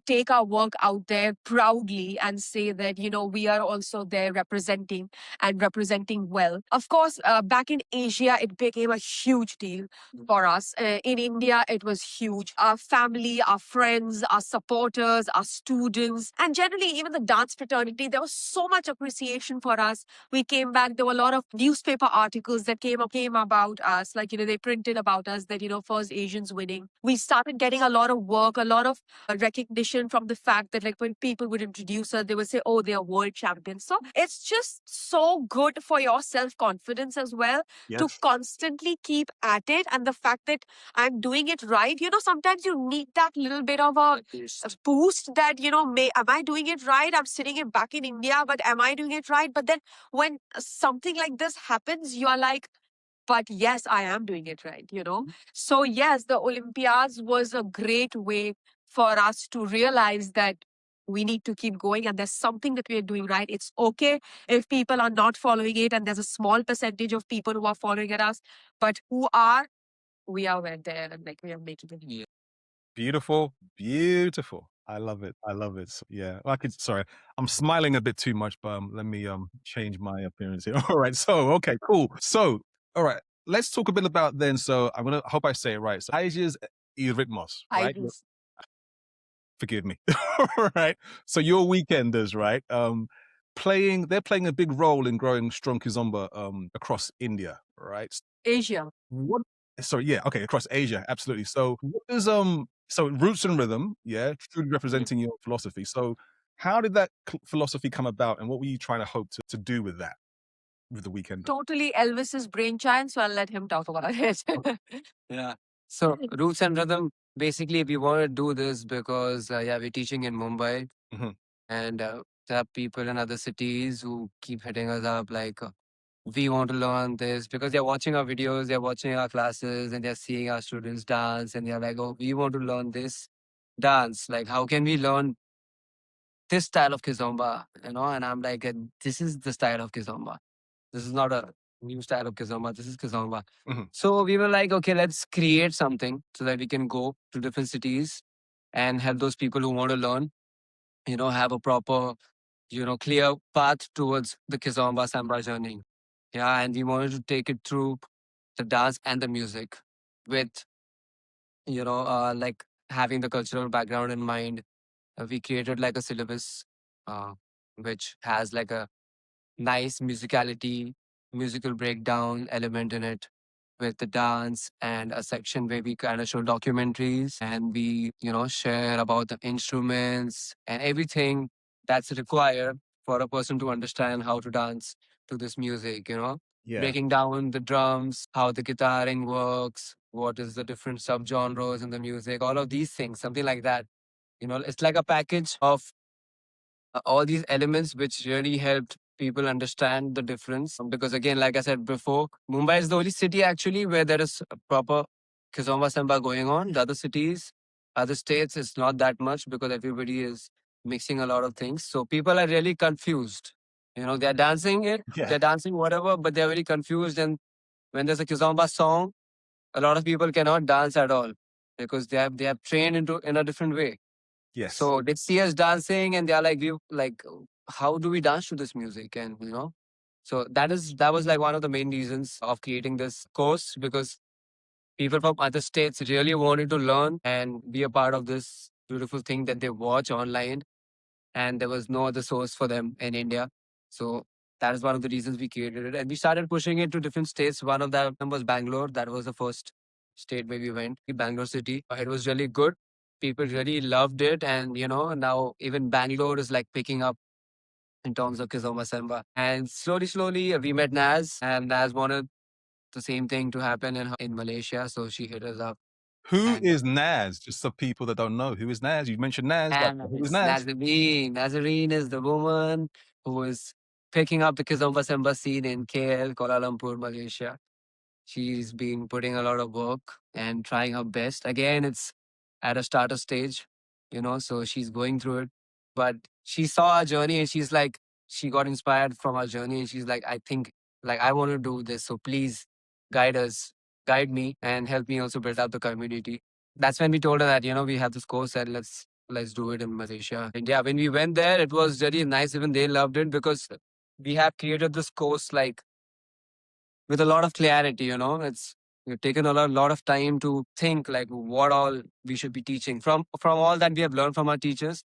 take our work out there proudly and say that, we are also there representing and representing well. Of course, back in Asia, it became a huge deal for us. In India, it was huge. Our family, our friends, our supporters, our students, and generally even the dance fraternity, there was so much appreciation for us. We came back, there were a lot of newspaper articles that came about us. Like, they printed about us that, first Asians winning. We started getting a lot of work, a lot of recognition from the fact that, like, when people would introduce us, they would say, oh, they are world champions. So it's just so good for your self-confidence as well to constantly keep at it. And the fact that I'm doing it right, sometimes you need that little bit of a boost that, am I doing it right? I'm sitting back in India, but am I doing it right? But then when something like this happens, you are like, but yes, I am doing it right, So yes, the Olympiads was a great way for us to realize that we need to keep going and there's something that we are doing right. It's okay if people are not following it and there's a small percentage of people who are following at us, but we are there and like we are making it. Yeah. Beautiful, beautiful. I love it. I love it. Yeah, sorry, I'm smiling a bit too much, but let me change my appearance here. All right. So, okay, cool. So, all right, let's talk a bit about then. So, I hope I say it right. So, Ages y Ritmos, right? Idols. Forgive me. All right. So, your weekenders, right? They're playing a big role in growing strong Kizomba across India, right? Asia. What? Sorry, yeah, okay, across Asia, absolutely. So, what does so roots and rhythm, yeah, truly representing your philosophy. So, how did that philosophy come about, and what were you trying to hope to do with that, with the weekend? Totally Elvis's brainchild, so I'll let him talk about it. Yeah. So roots and rhythm. Basically, we want to do this because we're teaching in Mumbai, Mhm. and there are people in other cities who keep hitting us up like, we want to learn this because they're watching our videos, they're watching our classes, and they're seeing our students dance, and they're like, oh, we want to learn this dance. Like, how can we learn this style of Kizomba? And I'm like, this is the style of Kizomba. This is not a new style of Kizomba. This is Kizomba. Mhm. So we were like, okay, let's create something so that we can go to different cities and help those people who want to learn, have a proper, clear path towards the Kizomba Samba journey. Yeah, and we wanted to take it through the dance and the music with, like having the cultural background in mind. We created like a syllabus, uh, which has like a nice musicality, musical breakdown element in it with the dance and a section where we kind of show documentaries and we, share about the instruments and everything that's required for a person to understand how to dance to this music, Yeah. breaking down the drums, how the guitaring works, what is the different subgenres in the music, all of these things, something like that. It's like a package of all these elements which really helped people understand the difference. Because again, like I said before, Mumbai is the only city actually where there is a proper Kizomba Semba going on. The other cities, other states, it's not that much because everybody is mixing a lot of things. So people are really confused. They're dancing it, Yeah. they're dancing whatever, but they're very confused. And when there's a Kizomba song, a lot of people cannot dance at all because they have trained in a different way. Yes. So they see us dancing and they're like, how do we dance to this music? And so that was like one of the main reasons of creating this course, because people from other states really wanted to learn and be a part of this beautiful thing that they watch online, and there was no other source for them in India. So that is one of the reasons we created it. And we started pushing it to different states. One of them was Bangalore. That was the first state where we went, Bangalore city. It was really good. People really loved it. And, now even Bangalore is like picking up in terms of Kizomba Semba. And slowly, slowly, we met Naz, and Naz wanted the same thing to happen in Malaysia. So she hit us up. Who And is Naz? Just so people that don't know, who is Naz? You mentioned Naz, but And who is it's Naz? Nazarene. Nazarene is the woman who is picking up the Kizomba Semba scene in KL, Kuala Lumpur, Malaysia. She's been putting a lot of work and trying her best. Again, it's at a starter stage, so she's going through it. But she saw our journey and she got inspired from our journey and she's like, I think, like, I want to do this. So please guide us, guide me and help me also build up the community. That's when we told her that, we have this course and let's do it in Malaysia. And yeah, when we went there, it was really nice. Even they loved it because we have created this course like with a lot of clarity. We've taken a lot of time to think like what all we should be teaching from all that we have learned from our teachers.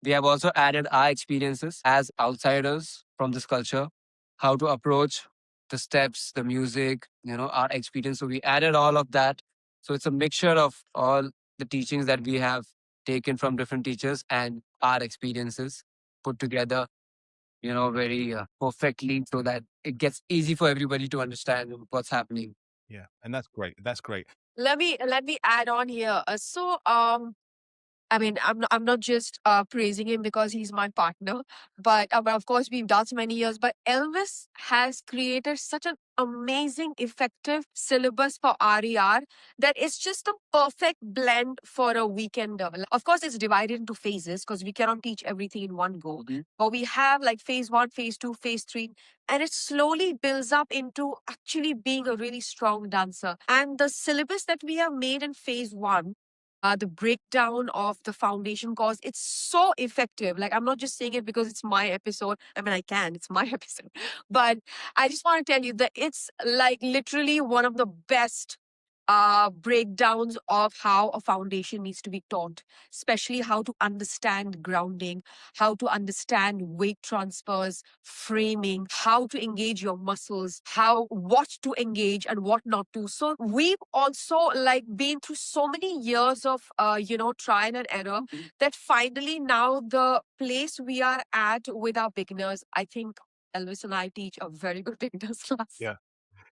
We have also added our experiences as outsiders from this culture, how to approach the steps, the music, our experience. So we added all of that. So it's a mixture of all the teachings that we have taken from different teachers and our experiences put together, very perfectly so that it gets easy for everybody to understand what's happening. Yeah, and that's great. That's great. Let me add on here. I mean, I'm not just praising him because he's my partner, but of course we've danced many years. But Elvis has created such an amazing, effective syllabus for RER that it's just a perfect blend for a weekender. Of course, it's divided into phases because we cannot teach everything in one go. But we have like phase 1, phase 2, phase 3, and it slowly builds up into actually being a really strong dancer. And the syllabus that we have made in phase 1, the breakdown of the foundation course, it's so effective. Like, I'm not just saying it because it's my episode. I mean, it's my episode. But I just want to tell you that it's like literally one of the best breakdowns of how a foundation needs to be taught, especially how to understand grounding, how to understand weight transfers, framing, how to engage your muscles, what to engage and what not to. So we've also like been through so many years of trial and error that finally now the place we are at with our beginners, I think Elvis and I teach a very good beginners class. Yeah.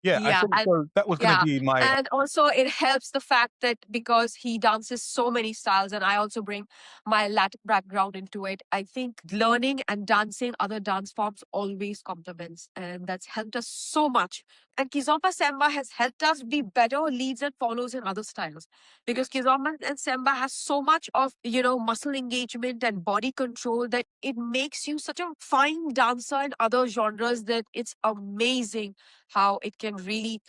Yeah, I Yeah, think so. That was going to yeah. be my And also it helps the fact that because he dances so many styles and I also bring my Latin background into it, I think learning and dancing other dance forms always complements. And that's helped us so much. And Kizomba Semba has helped us be better leads and follows in other styles. Because Kizomba and Semba has so much of, muscle engagement and body control that it makes you such a fine dancer in other genres that it's amazing how it can really,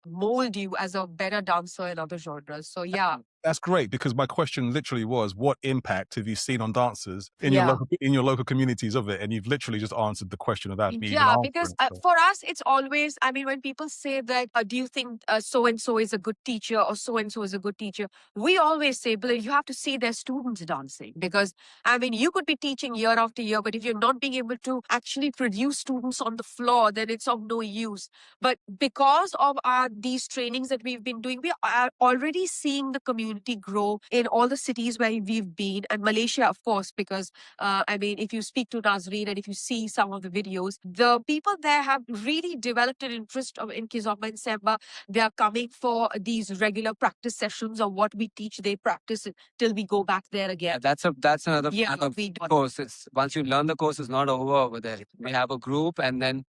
mold you as a better dancer in other genres. So yeah, That's great, because my question literally was, what impact have you seen on dancers in yeah. your local communities of it? And you've literally just answered the question without me even Yeah, because answering. So, for us, it's always, I mean, when people say that, do you think so and so is a good teacher or so and so is a good teacher? We always say, but you have to see their students dancing because, I mean, you could be teaching year after year, but if you're not being able to actually produce students on the floor, then it's of no use. But because of these trainings that we've been doing, we are already seeing the community community grow in all the cities where we've been, and Malaysia, of course, because I mean, if you speak to Nazreen and if you see some of the videos, the people there have really developed an interest in Kizomba and Semba. They are coming for these regular practice sessions of what we teach. They practice it till we go back there again. That's another Yeah, part of we do. course. Once you learn the course, it's not over there. We have a group, and then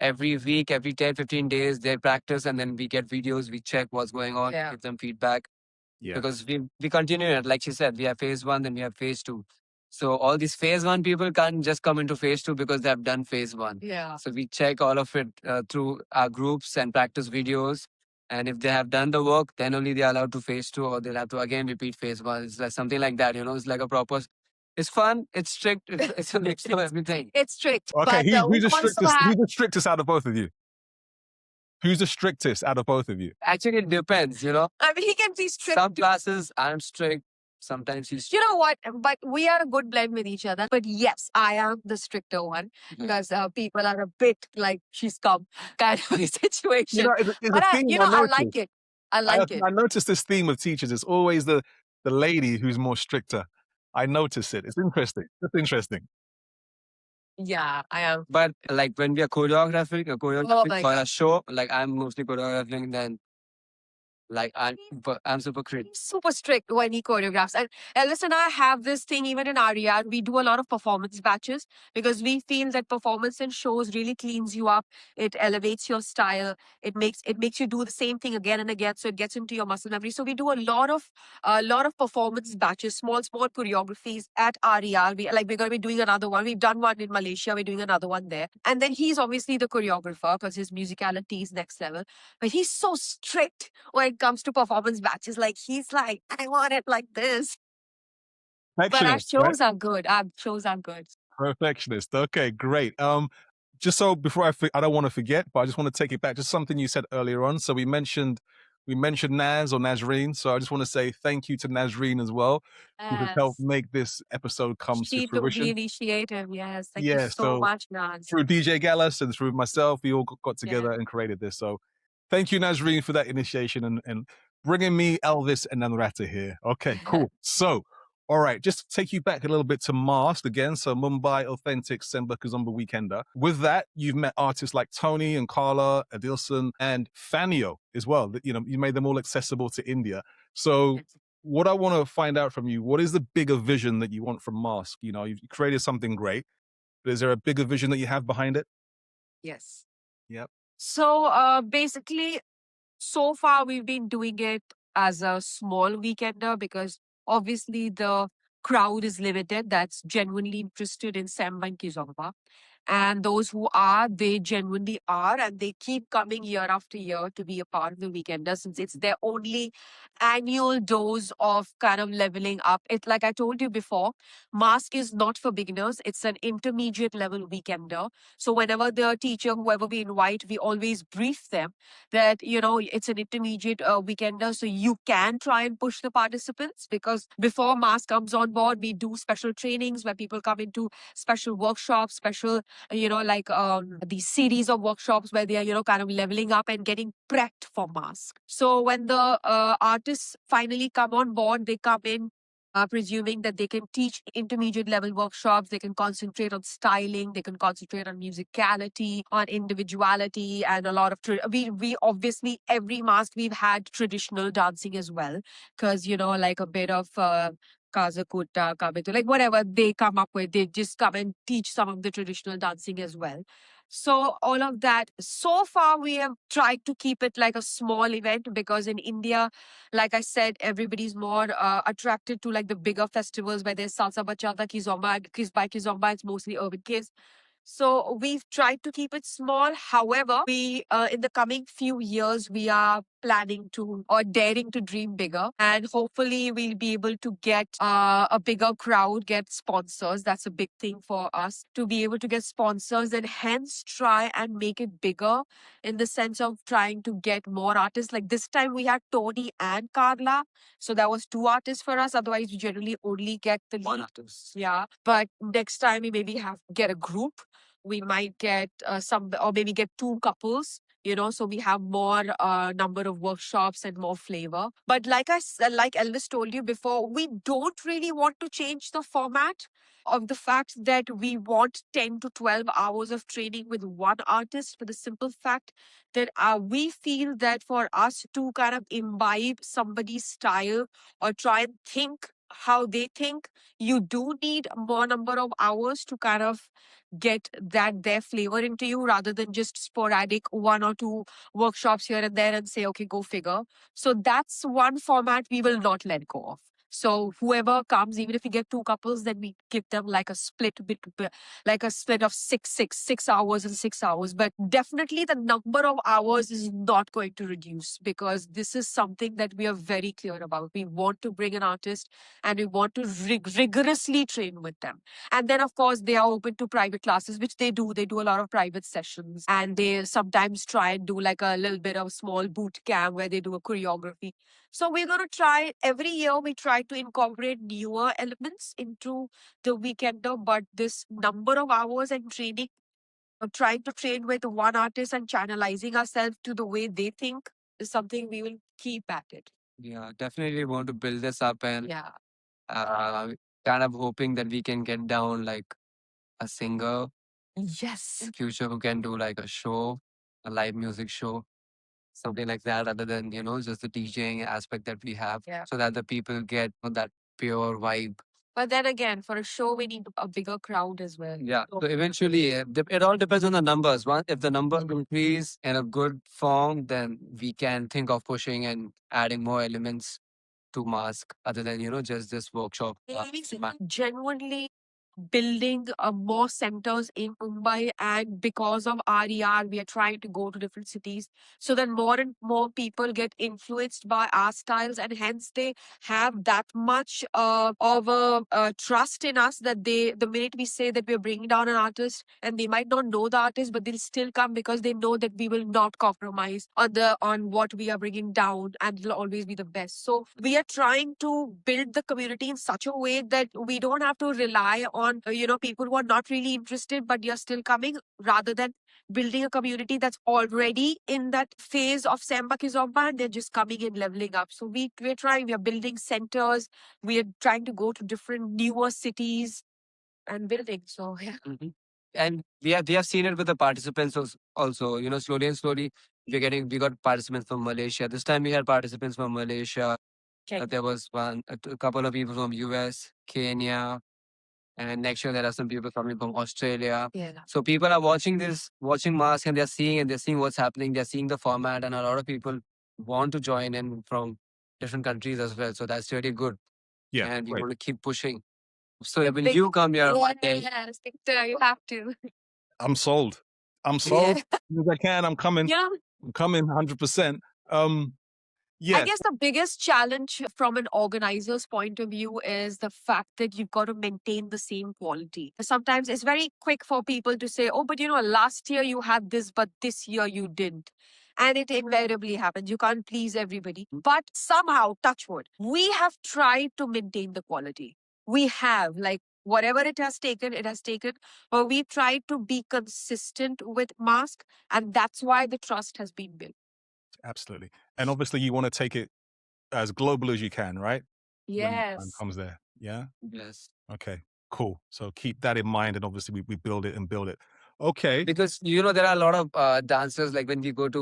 every week, every 10, 15 days, they practice, and then we get videos, we check what's going on, Yeah. give them feedback. Yeah. Because we continue it. Like she said, we have phase 1, then we have phase 2. So all these phase 1 people can't just come into phase 2 because they have done phase 1. Yeah. So we check all of it through our groups and practice videos. And if they have done the work, then only they are allowed to phase 2, or they'll have to again repeat phase 1. It's like something like that, it's like a proper. It's fun. It's strict. It's a mix of everything. It's strict. Okay, But who's the we also strictest? have Who's the strictest out of both of you? Who's the strictest out of both of you? Actually, it depends. I mean, he can be strict. Some classes I'm strict. Sometimes he's. You know what? But we are a good blend with each other. But yes, I am the stricter one because people are a bit like she's come kind of a situation. It's But a theme I I noticed. like it. I like it. I noticed this theme of teachers. It's always the lady who's more stricter. I notice it. It's interesting. That's interesting. Yeah, I am. But like when we are choreographing my for a show, like I'm mostly choreographing, then like I'm super cringe. Super strict when he choreographs. And Elvis and I have this thing even in RER. We do a lot of performance batches because we feel that performance in shows really cleans you up. It elevates your style. It makes you do the same thing again and again. So it gets into your muscle memory. So we do a lot of performance batches, small choreographies at RER. We're gonna be doing another one. We've done one in Malaysia. We're doing another one there. And then he's obviously the choreographer because his musicality is next level. But he's so strict when it comes to performance batches. Like he's like, I want it like this. But our Perfectionist, right? shows are good. Our shows are good. Perfectionist. Okay, great. Just so before I don't want to forget, but I just want to take it back. Just something you said earlier on. So we mentioned Naz or Nazreen. So I just want to say thank you to Nazreen as well, who has helped Yes. make this episode come to She took the fruition. initiative. Yes. Thank you Yeah, so so much, Naz. through DJ Gallus and through myself, we all got together Yeah. and created this. So thank you, Nazreen, for that initiation and bringing me Elvis and Namrata here. Okay, cool. So, all right, just to take you back a little bit to Mask again. So Mumbai Authentic Semba Kizomba Weekender. With that, you've met artists like Tony and Carla, Adilson, and Fanio as well. You made them all accessible to India. So what I want to find out from you, what is the bigger vision that you want from Mask? You've created something great, but is there a bigger vision that you have behind it? Yes. Yep. So basically, so far we've been doing it as a small weekender because obviously the crowd is limited that's genuinely interested in Samba and Kizomba. And those who are, they genuinely are, and they keep coming year after year to be a part of the weekender since it's their only annual dose of kind of leveling up. It's like I told you before, Mask is not for beginners, it's an intermediate level weekender. So whenever the teacher, whoever we invite, we always brief them that it's an intermediate weekender, so you can try and push the participants because before Mask comes on board, we do special trainings where people come into special workshops, special these series of workshops where they are kind of leveling up and getting prepped for Mask. So when the artists finally come on board, they come in presuming that they can teach intermediate level workshops, they can concentrate on styling, they can concentrate on musicality, on individuality, and a lot of we obviously every Mask we've had traditional dancing as well, because like a bit of Kazakuta, Kabetu, like whatever they come up with, they just come and teach some of the traditional dancing as well. So all of that, so far we have tried to keep it like a small event because in India, like I said, everybody's more attracted to like the bigger festivals where there's salsa bachata, kizomba, by kizomba, it's mostly urban kids. So we've tried to keep it small. However, we in the coming few years we are planning to or daring to dream bigger, and hopefully we'll be able to get a bigger crowd, get sponsors. That's a big thing for us to be able to get sponsors and hence try and make it bigger in the sense of trying to get more artists. Like this time we had Tony and Carla, so that was two artists for us. Otherwise, we generally only get the One lead. artist. Yeah, but next time we maybe have get a group. We might get some, or maybe get two couples So we have more number of workshops and more flavor. But like Elvis told you before, we don't really want to change the format of the fact that we want 10 to 12 hours of training with one artist, for the simple fact that we feel that for us to kind of imbibe somebody's style or try and think how they think, you do need more number of hours to kind of get that their flavor into you, rather than just sporadic one or two workshops here and there and say, okay, go figure. So that's one format we will not let go of. So whoever comes, even if we get two couples, then we give them like a like a split of 6 hours and 6 hours. But definitely the number of hours is not going to reduce, because this is something that we are very clear about. We want to bring an artist and we want to rigorously train with them. And then, of course, they are open to private classes, which they do. They do a lot of private sessions, and they sometimes try and do like a little bit of small boot camp where they do a choreography. So we're going to try every year. We try to incorporate newer elements into the weekender, but this number of hours and training, trying to train with one artist and channelizing ourselves to the way they think, is something we will keep at it. Yeah, definitely want to build this up, and Yeah. uh, kind of hoping that we can get down like a singer Yes. in future who can do like a show, a live music show, something like that, other than, just the DJing aspect that we have, Yeah. so that the people get that pure vibe. But then again, for a show, we need a bigger crowd as well. Yeah. So eventually, it all depends on the numbers. If the numbers increase in a good form, then we can think of pushing and adding more elements to mask, other than, just this workshop. Genuinely building more centers in Mumbai, and because of RER, we are trying to go to different cities so that more and more people get influenced by our styles, and hence they have that much of a trust in us that the minute we say that we're bringing down an artist, and they might not know the artist, but they'll still come because they know that we will not compromise on what we are bringing down, and it'll always be the best. So we are trying to build the community in such a way that we don't have to rely on people who are not really interested but you're still coming, rather than building a community that's already in that phase of Semba Kizomba and they're just coming in, leveling up. So we're building centers, we are trying to go to different newer cities and building. So yeah. Mhm. And we have seen it with the participants also. Slowly and slowly, we got participants from Malaysia. This time we had participants from Malaysia. Okay. There was a couple of people from US, Kenya, and next year there are some people coming from Australia. Yeah. So people are watching Mask, and they're seeing what's happening. They're seeing the format, and a lot of people want to join in from different countries as well. So that's really good. Yeah, And we great. want to keep pushing. So when you come here one day, Yes, Victor, you have to. I'm sold. I'm sold. Yeah. As soon as I can, I'm coming. Yeah. I'm coming 100%. I Yeah, guess the biggest challenge from an organizer's point of view is the fact that you've got to maintain the same quality. Sometimes it's very quick for people to say, oh, but last year you had this, but this year you didn't. And it invariably happens. You can't please everybody. But somehow, touch wood, we have tried to maintain the quality. We have, like, whatever it has taken, but we've tried to be consistent with Mask. And that's why the trust has been built. absolutely. And obviously, you want to take it as global as you can, right? When the time Yes. comes there. Yeah. yes, Okay. Cool. So keep that in mind, and obviously, we build it and build it. Okay. because there are a lot of dancers. Like when we went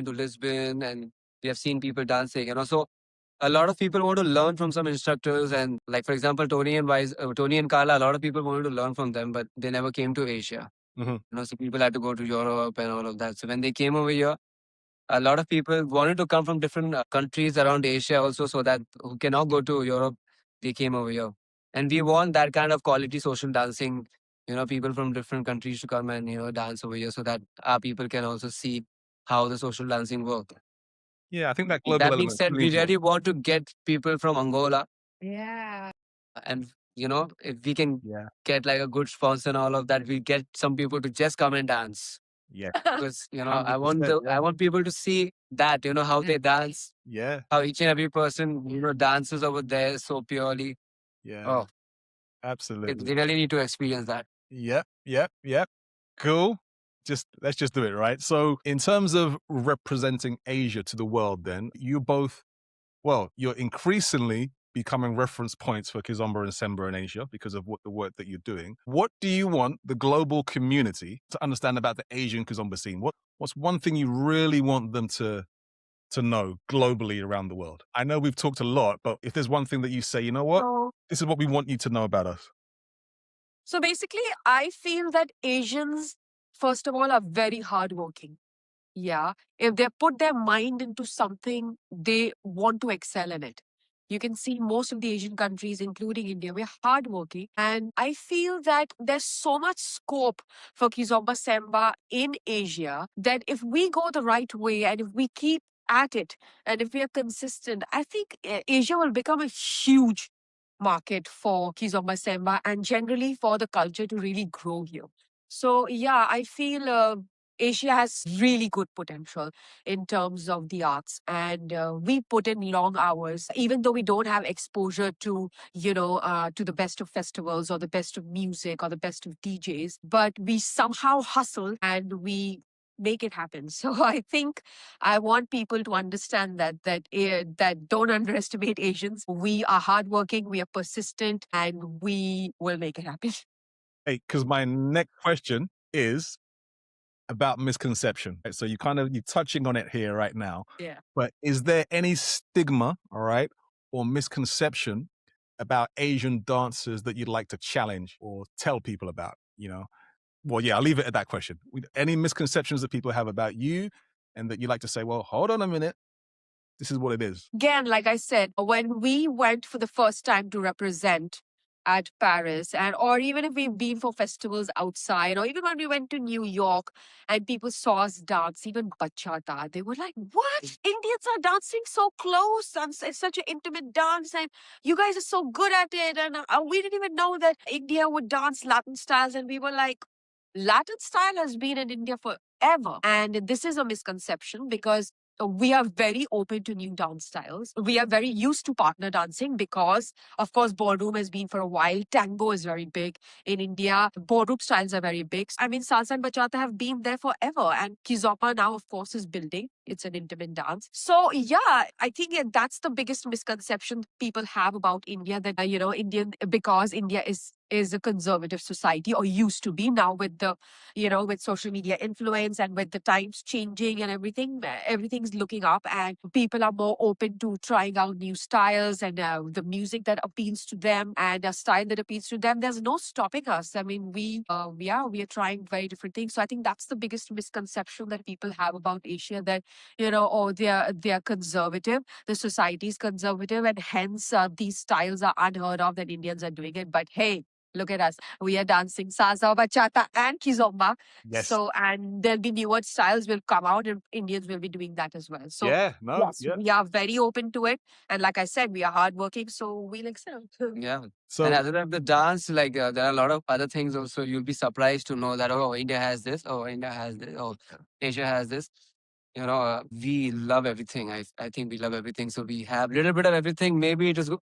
to Lisbon, and we have seen people dancing. So a lot of people want to learn from some instructors, and like for example, Tony and Carla. A lot of people wanted to learn from them, but they never came to Asia. Mhm. So people had to go to Europe and all of that. So when they came over here, a lot of people wanted to come from different countries around Asia also, so that who cannot go to Europe, they came over here. And we want that kind of quality social dancing, people from different countries to come and, dance over here, so that our people can also see how the social dancing work. Yeah, I think that global That being element is said, really we important. really want to get people from Angola. Yeah. And, if we can Yeah. get like a good sponsor and all of that, we get some people to just come and dance. Yeah. Because, I want 100%, I want people to see that, how they dance, Yeah. how each and every person, dances over there so purely. Yeah. Oh, Absolutely. they really need to experience that. Yep. Yep. Yep. Cool. just do it, right? So in terms of representing Asia to the world, then you're increasingly becoming reference points for Kizomba and Semba in Asia because of what the work that you're doing. What do you want the global community to understand about the Asian Kizomba scene? What's one thing you really want them to know globally around the world? I know we've talked a lot, but if there's one thing that you say, you know what, So, this is what we want you to know about us. so basically, I feel that Asians, first of all, are very hardworking. Yeah. If they put their mind into something, they want to excel in it. You can see most of the Asian countries, including India, we're hardworking. And I feel that there's so much scope for Kizomba Semba in Asia that if we go the right way and if we keep at it and if we are consistent, I think Asia will become a huge market for Kizomba Semba and generally for the culture to really grow here. So, yeah, I feel Asia has really good potential in terms of the arts, and we put in long hours, even though we don't have exposure to, to the best of festivals or the best of music or the best of DJs, but we somehow hustle and we make it happen. So I think I want people to understand that don't underestimate Asians. We are hardworking, we are persistent, and we will make it happen. Hey, because my next question is about misconception. So you're touching on it here right now. Yeah. But is there any stigma, all right, or misconception about Asian dancers that you'd like to challenge or tell people about? Well, yeah, I'll leave it at that question. Any misconceptions that people have about you and that you'd like to say, well, hold on a minute, this is what it is. Again, like I said, when we went for the first time to represent at Paris, and or even if we've been for festivals outside, or even when we went to New York and people saw us dance, even bachata, they were like, "What? Indians are dancing so close, and it's such an intimate dance, and you guys are so good at it." And we didn't even know that India would dance Latin styles, and we were like, "Latin style has been in India forever," and this is a misconception because we are very open to new dance styles. We are very used to partner dancing because, of course, ballroom has been for a while. Tango is very big in India. Ballroom styles are very big. I mean, salsa and bachata have been there forever. And kizomba now, of course, is building. It's an intimate dance. So, yeah, I think that's the biggest misconception people have about India that, Indian, because India is a conservative society or used to be. Now with the with social media influence and with the times changing and everything, everything's looking up and people are more open to trying out new styles and the music that appeals to them and a style that appeals to them. There's no stopping us. I mean, we are trying very different things. So I think that's the biggest misconception that people have about Asia that, oh, they are conservative. The society is conservative and hence these styles are unheard of that Indians are doing it. But hey, look at us. We are dancing salsa, bachata, and kizomba. Yes. So, and there'll be newer styles will come out, and Indians will be doing that as well. So, Yeah, no, yes, yeah. we are very open to it. And like I said, we are hardworking, so we'll excel. Yeah. So And other than the dance, like there are a lot of other things also. You'll be surprised to know that, oh, India has this, oh, India has this, oh, Asia has this. We love everything. I think we love everything. So we have a little bit of everything. Maybe it'll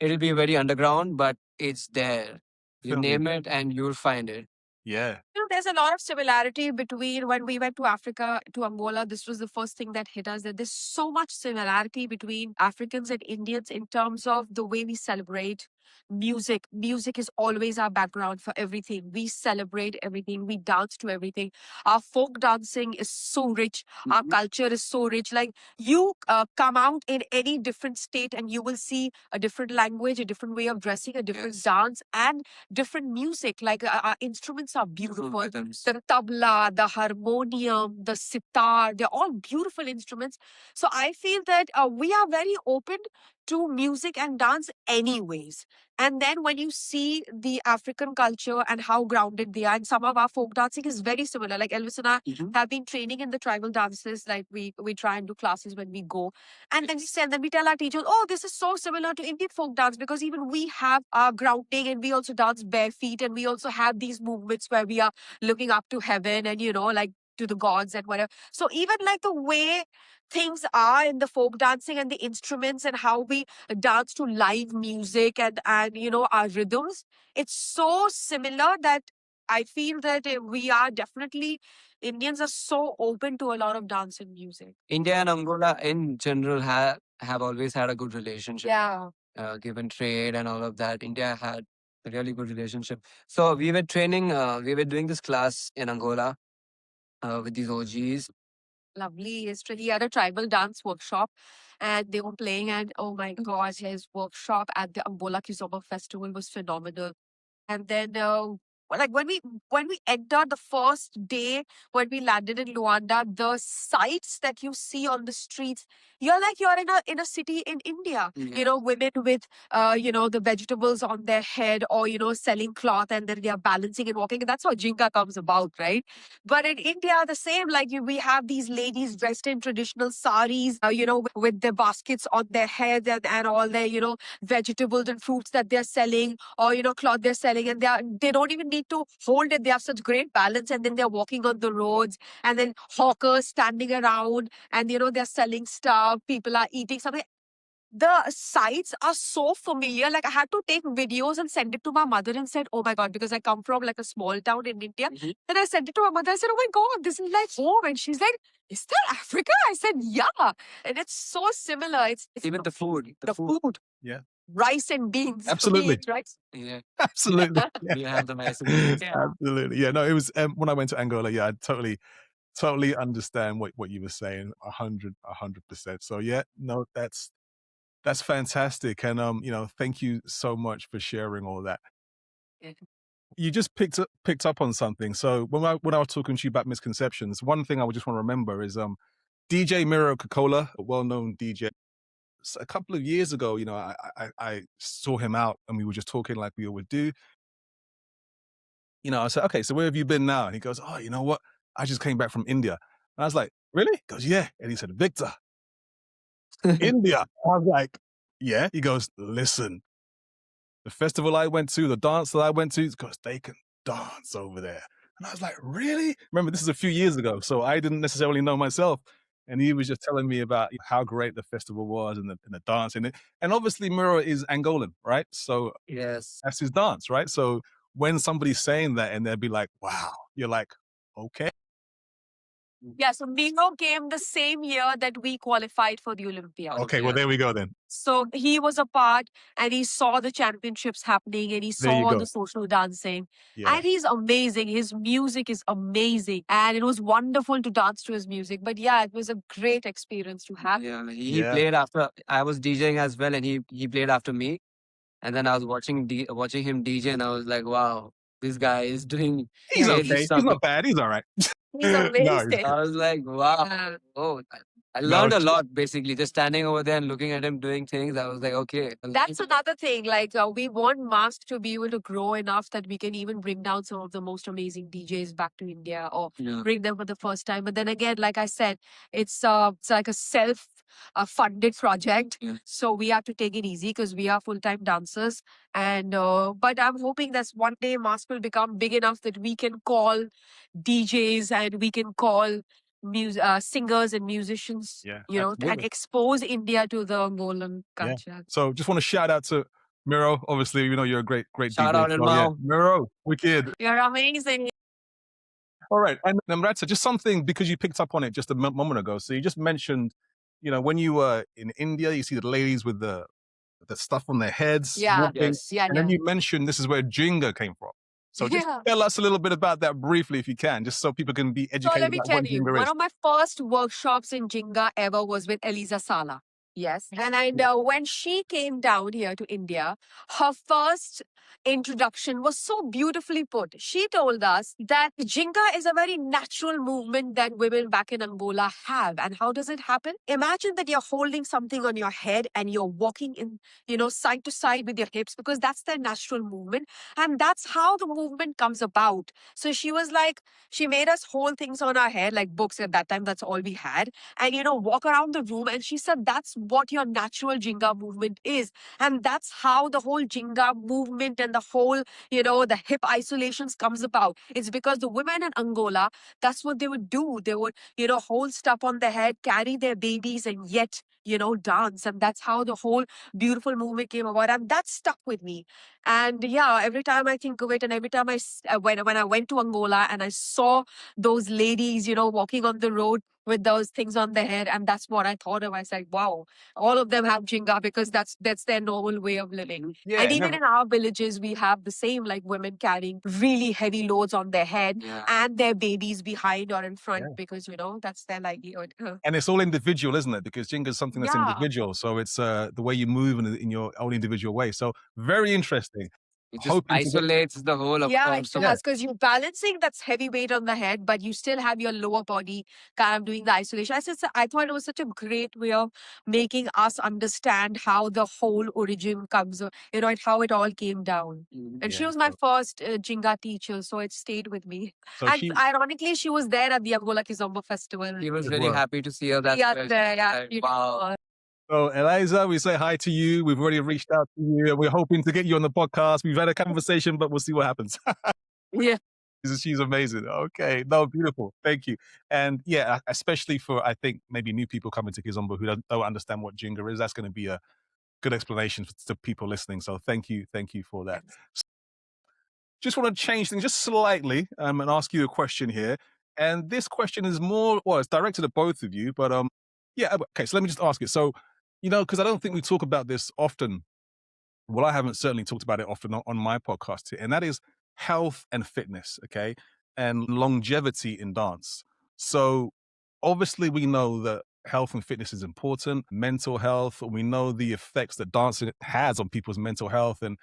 be very underground, but it's there. You Feel me? name it and you'll find it. Yeah. There's a lot of similarity between when we went to Africa, to Angola. This was the first thing that hit us that there's so much similarity between Africans and Indians in terms of the way we celebrate music. Music is always our background for everything. We celebrate everything, we dance to everything. Our folk dancing is so rich, our culture is so rich. Like you come out in any different state and you will see a different language, a different way of dressing, a different Yes. dance, and different music. Like our instruments are beautiful. Rhythms. The tabla, the harmonium, the sitar, they're all beautiful instruments. So I feel that we are very open to music and dance anyways. And then when you see the African culture and how grounded they are, and some of our folk dancing is very similar. Like Elvis and I have been training in the tribal dances. Like we try and do classes when we go. And then we tell our teachers, oh, this is so similar to Indian folk dance because even we have our grounding and we also dance bare feet and we also have these movements where we are looking up to heaven and, like to the gods and whatever. So even like the way things are in the folk dancing and the instruments and how we dance to live music and our rhythms, it's so similar that I feel that we are definitely, Indians are so open to a lot of dance and music. India and Angola in general have always had a good relationship. Yeah. Given trade and all of that, India had a really good relationship. So we were training, we were doing this class in Angola with these OGs. Lovely history. He had a tribal dance workshop and they were playing, and oh my gosh, his workshop at the Angola Kizomba festival was phenomenal. And then like when we entered the first day, when we landed in Luanda, the sights that you see on the streets, you're like you're in a city in India. Yeah. You know, women with the vegetables on their head, or selling cloth, and then they are balancing and walking. And that's how Jinka comes about, right? But in India, the same, like we have these ladies dressed in traditional saris, with their baskets on their heads, and all their, vegetables and fruits that they're selling, or cloth they're selling, and they don't even need to hold it. They have such great balance, and then they're walking on the roads, and then hawkers standing around, and they're selling stuff. People are eating something. The sites are so familiar. Like I had to take videos and send it to my mother and said, "Oh my god," because I come from like a small town in India. And I sent it to my mother. I said, "Oh my god, this is like home." And she's like, "Is that Africa?" I said, "Yeah." And it's so similar. It's Even the food. the food. Yeah. Rice and beans. Absolutely. We eat rice. Yeah. Absolutely. Yeah. We have the rice and beans. Yeah. Absolutely. Yeah. No, it was when I went to Angola. Yeah, I totally understand what you were saying. 100%. So yeah, no, that's fantastic. And thank you so much for sharing all that. Yeah. You just picked up on something. So when I was talking to you about misconceptions, one thing I would just want to remember is DJ Miro Coca-Cola, a well-known DJ. A couple of years ago, I saw him out and we were just talking like we always do. I said, "Okay, so where have you been now?" And he goes, "Oh, you know what? I just came back from India." And I was like, "Really?" He goes, "Yeah." And he said, "Victor, India." I was like, "Yeah." He goes, "Listen, the festival I went to, the dance that I went to, because they can dance over there." And I was like, "Really?" Remember, this is a few years ago, so I didn't necessarily know myself. And he was just telling me about how great the festival was and the dancing. And obviously, Miro is Angolan, right? So Yes. that's his dance, right? So when somebody's saying that and they'll be like, "Wow," you're like, "Okay." Yeah, so Mingo came the same year that we qualified for the Olympiad. Okay, well, there we go then. So he was a part, and he saw the championships happening, and he There you saw go. the social dancing. Yeah. And he's amazing. His music is amazing. And it was wonderful to dance to his music. But yeah, it was a great experience to have. Yeah. He Yeah. played after I was DJing as well, and he played after me. And then I was watching him DJ, and I was like, wow, this guy is doing He's crazy okay. stuff. He's not bad. He's all right. He's No, he's amazing. good. I was like, wow. Yeah. Oh, I No, learned a lot basically just standing over there and looking at him doing things. I was like, okay. That's another thing. Like, we want Mask to be able to grow enough that we can even bring down some of the most amazing DJs back to India, or Yeah. bring them for the first time. But then again, like I said, it's like a self funded project. Yeah. So we have to take it easy because we are full time dancers. And but I'm hoping that one day Mask will become big enough that we can call DJs and we can call singers and musicians, Yeah, and absolutely. expose India to the Angolan Yeah. culture. So just want to shout out to Miro. Obviously, you're a great Shout DJ. out, So, yeah, Elmao. Miro, wicked. You're amazing. All right. And Namrata, just something, because you picked up on it just a moment ago. So you just mentioned, when you were in India, you see the ladies with the stuff on their heads. Yeah. walking, Yes. Yeah, And then yeah. you mentioned this is where Jinga came from. So just Yeah. tell us a little bit about that briefly, if you can, just so people can be So educated let me about tell what you, Jinga one is. of my first workshops in Jinga ever was with Eliza Sala. Yes. And when she came down here to India, her first introduction was so beautifully put. She told us that Jinga is a very natural movement that women back in Angola have. And how does it happen? Imagine that you're holding something on your head and you're walking in, side to side with your hips, because that's their natural movement. And that's how the movement comes about. So she was like, she made us hold things on our head, like books at that time, that's all we had, and walk around the room. And she said that's what your natural Jinga movement is. And that's how the whole Jinga movement and the whole, the hip isolations comes about. It's because the women in Angola, that's what they would do. They would, hold stuff on their head, carry their babies, and yet dance. And that's how the whole beautiful movement came about. And that stuck with me. And yeah, every time I think of it, and every time when I went to Angola and I saw those ladies, walking on the road with those things on their head, and that's what I thought of. I said, wow, all of them have jinga because that's their normal way of living. Yeah, And even never. in our villages, we have the same, like women carrying really heavy loads on their head and their babies behind or in front Yeah. because, that's their livelihood. And it's all individual, isn't it? Because Jenga is something that's Yeah. individual. So it's the way you move in your own individual way. So very interesting. It just Hoping to get- isolates the whole of Yeah, it so does because you're balancing that's heavy weight on the head, but you still have your lower body kind of doing the isolation. I thought it was such a great way of making us understand how the whole origin comes, and how it all came down. And she Yeah, was my so- first Jinga teacher, so it stayed with me. So And she ironically, she was there at the Angola Kizomba festival. He was As really well. happy to see her. That's Yeah, where there, she's yeah, like, you wow. know. So, Eliza, we say hi to you. We've already reached out to you. And we're hoping to get you on the podcast. We've had a conversation, but we'll see what happens. Yeah. She's amazing. Okay. No, beautiful. Thank you. And yeah, especially for, I think, maybe new people coming to Kizomba who don't understand what Jinga is, that's going to be a good explanation to people listening. So thank you for that. Just want to change things just slightly and ask you a question here. And this question is more, well, it's directed at both of you, but yeah, okay, so let me just ask it. So, because I don't think we talk about this often. Well, I haven't certainly talked about it often on my podcast here, and that is health and fitness, okay, and longevity in dance. So obviously we know that health and fitness is important, mental health, we know the effects that dancing has on people's mental health, and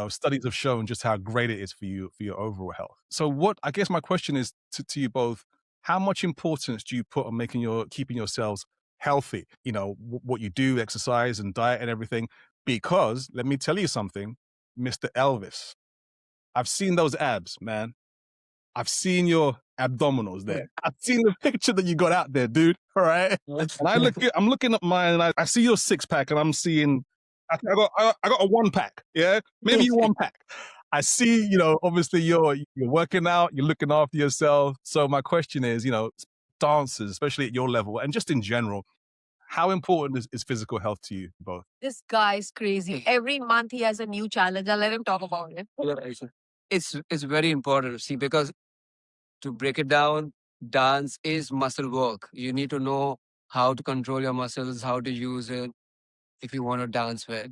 studies have shown just how great it is for your overall health. So I guess my question is to you both, how much importance do you put on keeping yourselves healthy? What you do, exercise and diet and everything, because let me tell you something, Mr. Elvis, I've seen those abs, man. I've seen your abdominals there. I've seen the picture that you got out there, dude. All right. And I'm looking at mine and I see your six pack and I'm seeing, I got a one pack. Yeah. Maybe a one pack. I see, obviously you're working out, you're looking after yourself. So my question is, dancers, especially at your level and just in general, how important is physical health to you both? This guy is crazy. Every month he has a new challenge. I'll let him talk about it. It's very important, see, because to break it down, dance is muscle work. You need to know how to control your muscles, how to use it if you want to dance well.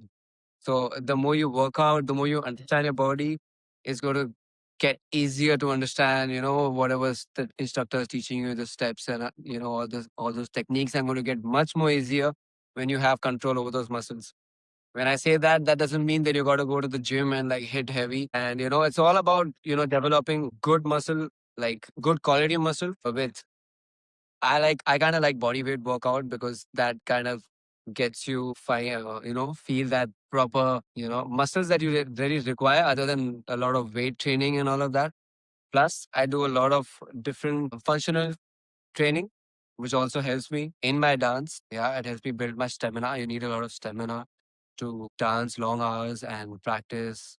So the more you work out, the more you understand your body, it's going to get easier to understand, whatever the instructor is teaching you, the steps and, all those techniques are going to get much more easier when you have control over those muscles. When I say that, that doesn't mean that you got to go to the gym and like hit heavy. And, it's all about, developing good muscle, like good quality muscle with I kind of like body weight workout because that kind of gets you feel that proper, muscles that you really require other than a lot of weight training and all of that. Plus, I do a lot of different functional training, which also helps me in my dance. Yeah, it helps me build my stamina. You need a lot of stamina to dance long hours and practice.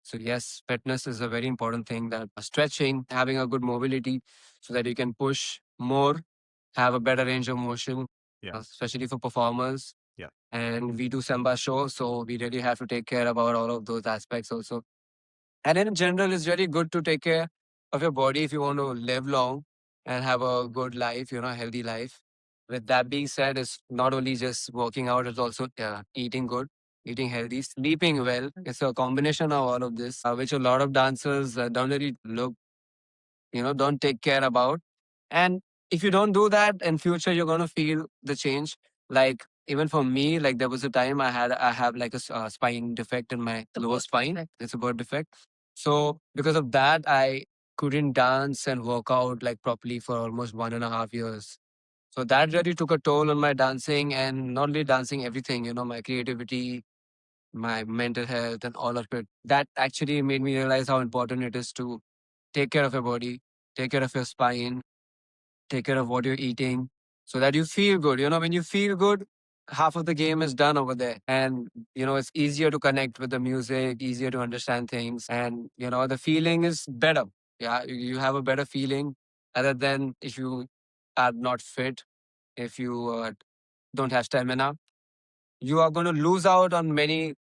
So yes, fitness is a very important thing, that stretching, having a good mobility so that you can push more, have a better range of motion, Yeah. especially for performers. Yeah. And we do Semba show, so we really have to take care about all of those aspects also. And in general, it's really good to take care of your body if you want to live long and have a good life, a healthy life. With that being said, it's not only just working out, it's also eating good, eating healthy, sleeping well. It's a combination of all of this, which a lot of dancers don't really don't take care about. And if you don't do that in future, you're going to feel the change. Like even for me, like there was a time I have like a spine defect in my lower spine. It's a birth defect. So because of that, I couldn't dance and work out like properly for almost 1.5 years. So that really took a toll on my dancing, and not only dancing, everything, my creativity, my mental health and all of it. That actually made me realize how important it is to take care of your body, take care of your spine, take care of what you're eating so that you feel good. When you feel good, half of the game is done over there. And, it's easier to connect with the music, easier to understand things. And, the feeling is better. Yeah, you have a better feeling other than if you are not fit, if you don't have stamina, you are going to lose out on many,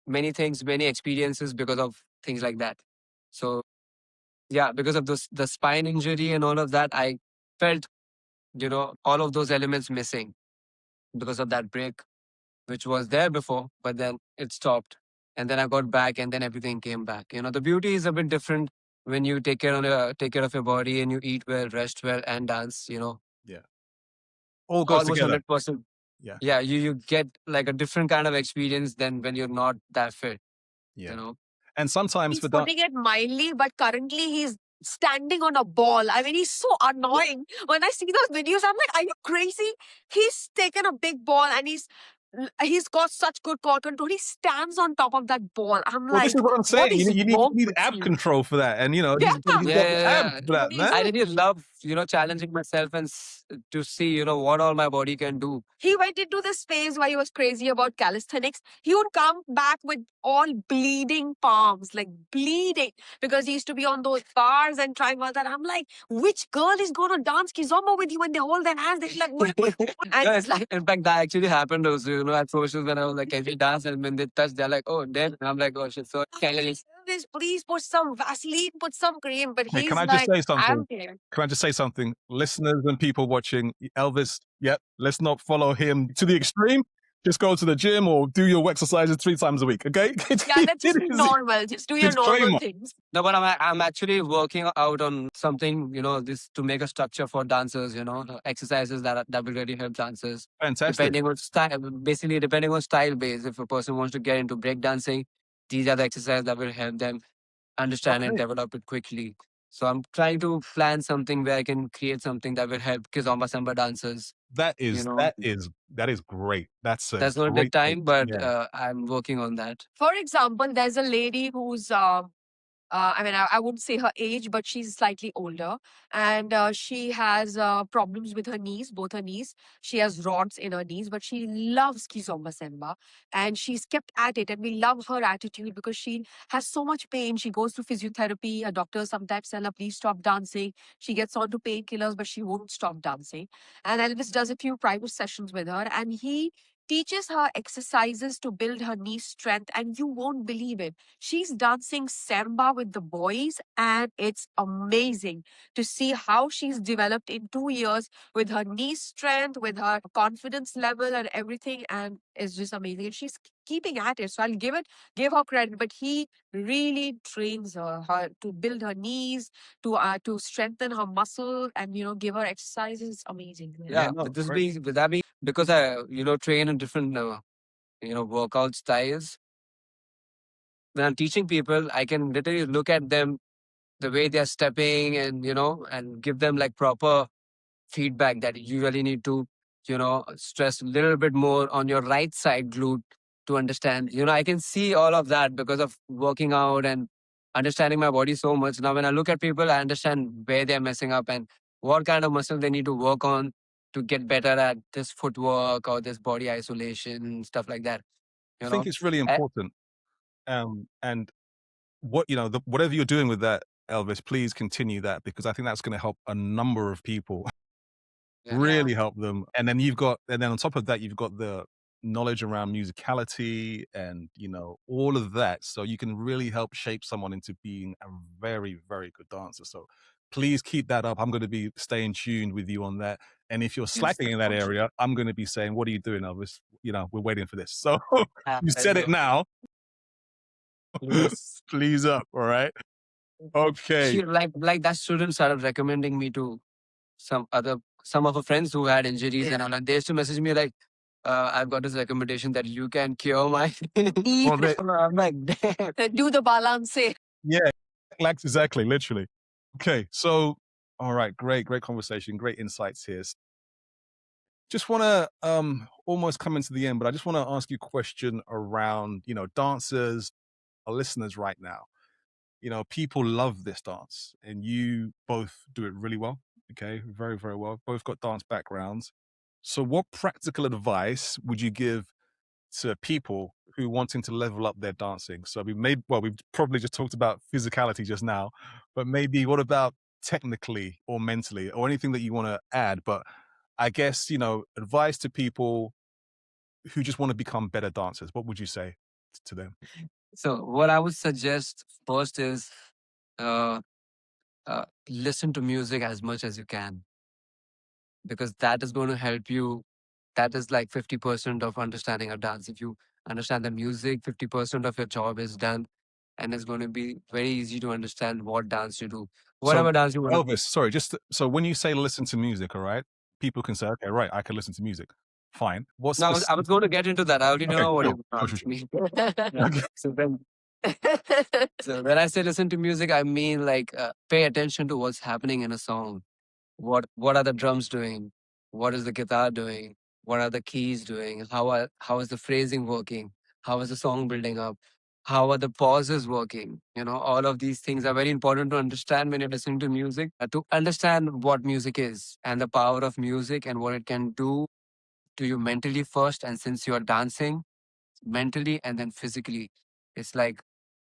many things, many experiences because of things like that. So yeah, because of the spine injury and all of that, I felt, all of those elements missing because of that break, which was there before, but then it stopped. And then I got back and then everything came back. The beauty is a bit different when you take care of your body and you eat well, rest well, and dance, Yeah. All goes almost together. 100%. Yeah. Yeah, you get like a different kind of experience than when you're not that fit, Yeah. And sometimes He's for putting it mildly, but currently he's standing on a ball. I mean, he's so annoying. When I see those videos, I'm like, are you crazy? He's taken a big ball and he's got such good core control. He stands on top of that ball. I'm well, this like, is what I'm what saying. is You wrong need with ab you? control for that, and he's Yeah. got the abs Yeah, for that, man. I really love, challenging myself and to see, what all my body can do. He went into this phase where he was crazy about calisthenics. He would come back with all bleeding palms, like bleeding, because he used to be on those bars and trying all that. I'm like, which girl is going to dance Kizomba with you when they hold their hands? They're like, what? And No, it's like, in fact, that actually happened also, at socials when I was like, can we dance? And when they touch, they're like, oh, damn. And I'm like, oh, shit. So, Elvis, please put some Vaseline, put some cream. But Hey, he's can I just like, say something? I'm here. Can I just say something? Listeners and people watching, Elvis, yep, let's not follow him to the extreme. Just go to the gym or do your exercises 3 times a week, okay? Yeah, that's just It is normal. Just do your normal disclaimer. things. no, but I'm actually working out on something, this to make a structure for dancers, exercises that will really help dancers. Fantastic. Depending on style, basically depending on style base. If a person wants to get into breakdancing, these are the exercises that will help them understand and Okay. develop it quickly. So I'm trying to plan something where I can create something that will help Kizomba Semba dancers. That is great. That's a That's going to great take time, thing. but Yeah. I'm working on that. For example, there's a lady who's I mean, I wouldn't say her age, but she's slightly older, and she has problems with her knees, both her knees. She has rods in her knees, but she loves Kizomba Semba, and she's kept at it. And we love her attitude because she has so much pain. She goes to physiotherapy. Her doctor sometimes tell her, "Please stop dancing." She gets onto painkillers, but she won't stop dancing. And Elvis does a few private sessions with her, and he teaches her exercises to build her knee strength. And you won't believe it, she's dancing samba with the boys, and it's amazing to see how she's developed in 2 years with her knee strength, with her confidence level, and everything. And it's just amazing. And she's keeping at it. So I'll give her credit. But he really trains her to build her knees, to strengthen her muscle, and give her exercises. It's amazing. Yeah, No, with that being, because I, train in different, workout styles. When I'm teaching people, I can literally look at them, the way they're stepping, and and give them like proper feedback that you really need to, stress a little bit more on your right side glute to understand. I can see all of that because of working out and understanding my body so much. Now, when I look at people, I understand where they're messing up and what kind of muscle they need to work on to get better at this footwork or this body isolation, stuff like that. I think it's really Eh, important. And whatever you're doing with that, Elvis, please continue that, because I think that's going to help a number of people. Yeah. Really help them. And then on top of that, you've got the knowledge around musicality and all of that, so you can really help shape someone into being a very, very good dancer. So please keep that up. I'm going to be staying tuned with you on that. And if you're slacking in that area, I'm going to be saying, what are you doing, Elvis? We're waiting for this. So you said it now. Yes. Please up. All right. Okay. Like that student started recommending me to some of her friends who had injuries and all, and they used to message me like, I've got this recommendation that you can cure my Well, I'm like, damn. Do the balance. yeah, like exactly, literally. Okay, so all right, great conversation, great insights here. Just want to almost come into the end, but I just want to ask you a question around dancers, our listeners right now. People love this dance, and you both do it really well. Okay, very, very well. Both got dance backgrounds. So, what practical advice would you give to people who wanting to level up their dancing? So we've probably just talked about physicality just now, but maybe what about technically or mentally or anything that you want to add? But I guess, advice to people who just want to become better dancers, what would you say to them? So what I would suggest first is uh, listen to music as much as you can, because that is going to help you. That is like 50% of understanding a dance. If you understand the music, 50% of your job is done, and it's going to be very easy to understand what dance you do, So, whatever dance you want to do. Elvis, sorry, so when you say listen to music, all right, people can say, okay, right, I can listen to music. Fine. What's Now, I was going to get into that. I already okay, know what sure, you sure, sure, asked sure. me. Okay. So then, so when I say listen to music, I mean like pay attention to what's happening in a song. What are the drums doing? What is the guitar doing? What are the keys doing? How is the phrasing working? How is the song building up? How are the pauses working? All of these things are very important to understand when you're listening to music. To understand what music is and the power of music and what it can do to you mentally first, and since you're dancing mentally and then physically, it's like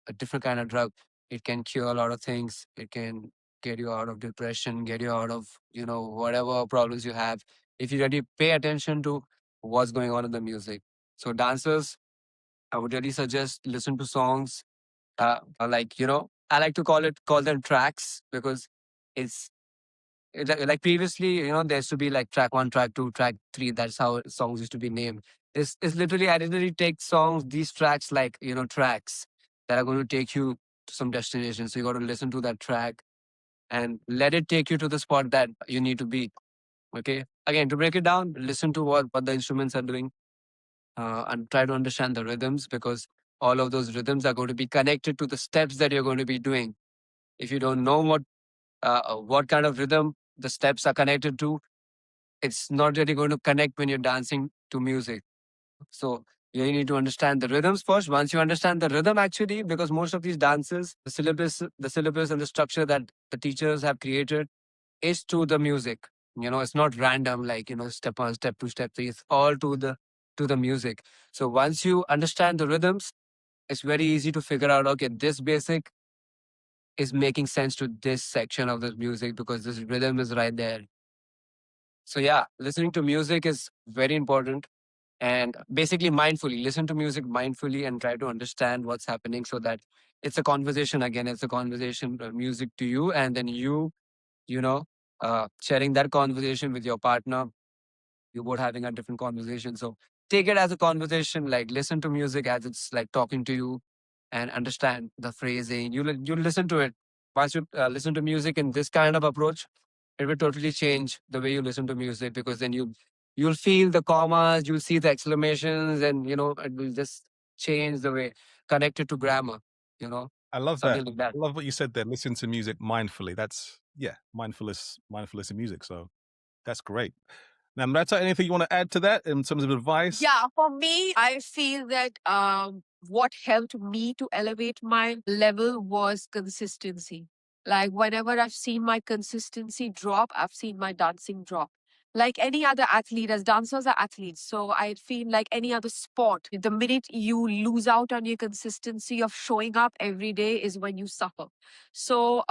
a different kind of drug. It can cure a lot of things. It can get you out of depression, get you out of, whatever problems you have, if you really pay attention to what's going on in the music. So dancers, I would really suggest listen to songs. Like, I like to call them tracks, because it's like previously, there used to be like track one, track two, track three. That's how songs used to be named. It's literally, I literally take songs, these tracks, like, tracks that are going to take you to some destination. So you got to listen to that track and let it take you to the spot that you need to be. Okay. Again, to break it down, listen to what the instruments are doing, and try to understand the rhythms, because all of those rhythms are going to be connected to the steps that you're going to be doing. If you don't know what kind of rhythm the steps are connected to, it's not really going to connect when you're dancing to music. So you need to understand the rhythms first. Once you understand the rhythm, actually, because most of these dances, the syllabus and the structure that the teachers have created is to the music. It's not random, like, step one, step two, step three. It's all to the music. So once you understand the rhythms, it's very easy to figure out, okay, this basic is making sense to this section of the music because this rhythm is right there. So yeah, listening to music is very important, and basically mindfully listen to music mindfully and try to understand what's happening, so that it's a conversation. Again, it's a conversation, music to you, and then you know sharing that conversation with your partner. You both having a different conversation, so take it as a conversation. Like, listen to music as it's like talking to you, and understand the phrasing. You listen to it. Once you listen to music in this kind of approach, it will totally change the way you listen to music, because then you'll feel the commas, you'll see the exclamations, and it will just change the way, connected to grammar, you know I love that. something like that. I love what you said there. Listen to music mindfully. That's mindfulness in music. So that's great. Now, Mrata, anything you want to add to that in terms of advice? Yeah, for me, I feel that what helped me to elevate my level was consistency. Like, whenever I've seen my consistency drop, I've seen my dancing drop. Like any other athlete, as dancers are athletes. So I feel like any other sport, the minute you lose out on your consistency of showing up every day is when you suffer. So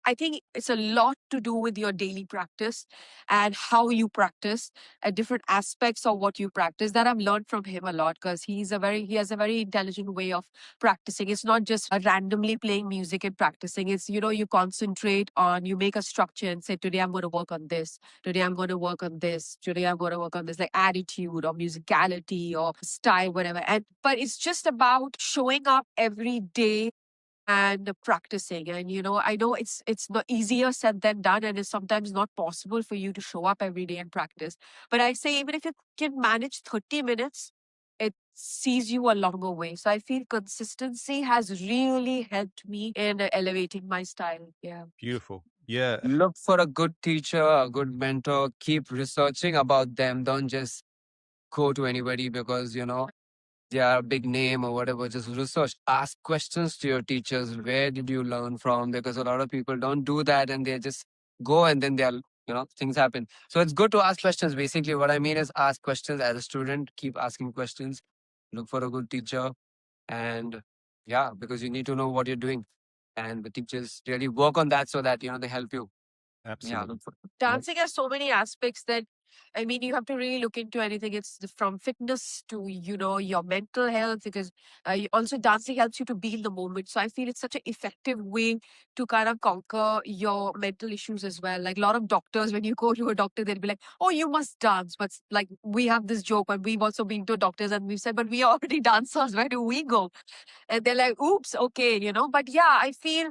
I think it's a lot to do with your daily practice and how you practice at different aspects of what you practice. That I've learned from him a lot, because he has a very intelligent way of practicing. It's not just randomly playing music and practicing. It's, you concentrate on, you make a structure and say, today I'm going to work on this. Today I'm going to work on this. Today I'm going to work on this, like attitude or musicality or style, whatever. But it's just about showing up every day and practicing. And I know it's not easier said than done, and it's sometimes not possible for you to show up every day and practice. But I say, even if you can manage 30 minutes, it sees you a longer way. So I feel consistency has really helped me in elevating my style. Yeah. Beautiful. Yeah. Look for a good teacher, a good mentor. Keep researching about them. Don't just go to anybody because they are a big name or whatever. Just research. Ask questions to your teachers. Where did you learn from? Because a lot of people don't do that, and they just go, and then things happen. So it's good to ask questions. Basically, what I mean is, ask questions as a student. Keep asking questions. Look for a good teacher, and yeah, because you need to know what you're doing, and the teachers really work on that so that they help you. Yeah. Absolutely. Dancing has so many aspects that I mean, you have to really look into anything. It's from fitness to, your mental health, because also dancing helps you to be in the moment. So I feel it's such an effective way to kind of conquer your mental issues as well. Like a lot of doctors, when you go to a doctor, they'll be like, oh, you must dance. But like we have this joke, and we've also been to doctors and we've said, but we are already dancers. Where do we go? And they're like, oops, okay, But yeah, I feel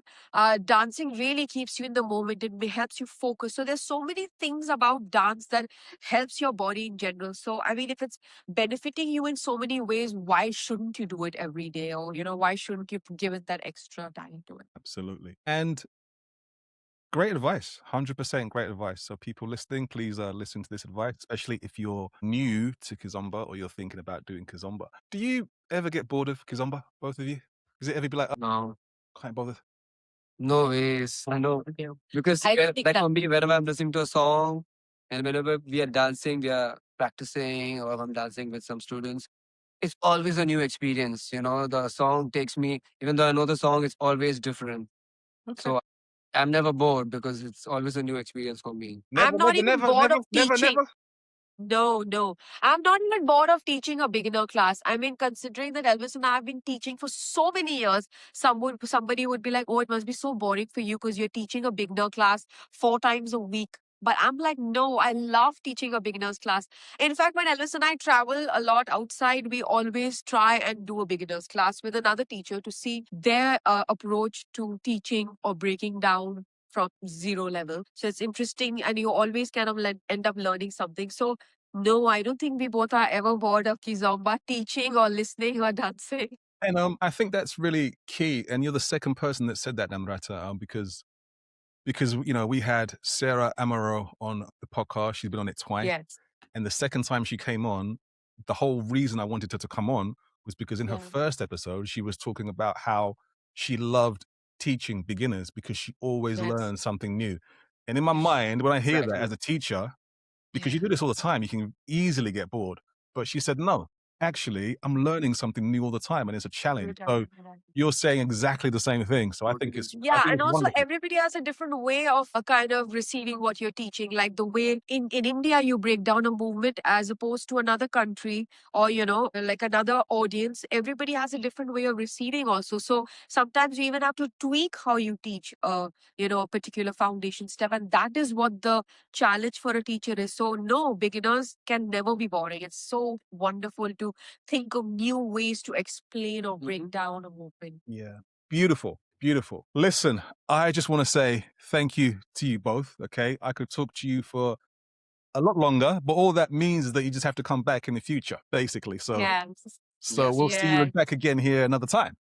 dancing really keeps you in the moment. Helps you focus. So there's so many things about dance that helps your body in general. So I mean, if it's benefiting you in so many ways, why shouldn't you do it every day? Or, why shouldn't you give it that extra time to it? Absolutely. And great advice, 100% great advice. So people listening, please listen to this advice, especially if you're new to Kizomba or you're thinking about doing Kizomba. Do you ever get bored of Kizomba, both of you? Is it ever be like, oh, No, can't bother? no ways. I know. Okay. Because I think like that for me, whenever I'm listening to a song and whenever we are dancing, we are practicing, or I'm dancing with some students, it's always a new experience. The song takes me, even though I know the song, it's always different. Okay. So I'm never bored because it's always a new experience for me. Never, I'm not never, even never, bored never, of never, teaching. never. No, no. I'm not even bored of teaching a beginner class. I mean, considering that Elvis and I have been teaching for so many years, somebody would be like, oh, it must be so boring for you because you're teaching a beginner class 4 times a week. But I'm like, no, I love teaching a beginner's class. In fact, when Elvis and I travel a lot outside, we always try and do a beginner's class with another teacher to see their approach to teaching or breaking down from zero level. So it's interesting, and you always kind of end up learning something. So no, I don't think we both are ever bored of Kizomba teaching or listening or dancing. And I think that's really key. And you're the second person that said that, Namrata, because we had Sarah Amaro on the podcast. She's been on it twice. Yes. And the second time she came on, the whole reason I wanted her to come on was because in her Yeah. first episode, she was talking about how she loved teaching beginners because she always Yes. learned something new. And in my mind, when I hear that as a teacher, because you do this all the time, you can easily get bored. But she said, no, actually, I'm learning something new all the time and it's a challenge. So you're saying exactly the same thing. So I think it's Yeah, and also wonderful. everybody has a different way of kind of receiving what you're teaching. Like the way in India you break down a movement as opposed to another country, or like another audience. Everybody has a different way of receiving also. So sometimes you even have to tweak how you teach a particular foundation step. And that is what the challenge for a teacher is. So no, beginners can never be boring. It's so wonderful to think of new ways to explain or break down a movement. Yeah. Beautiful. Beautiful. Listen, I just want to say thank you to you both. Okay. I could talk to you for a lot longer, but all that means is that you just have to come back in the future, basically. So, Yes. we'll see you Yeah. back again here another time.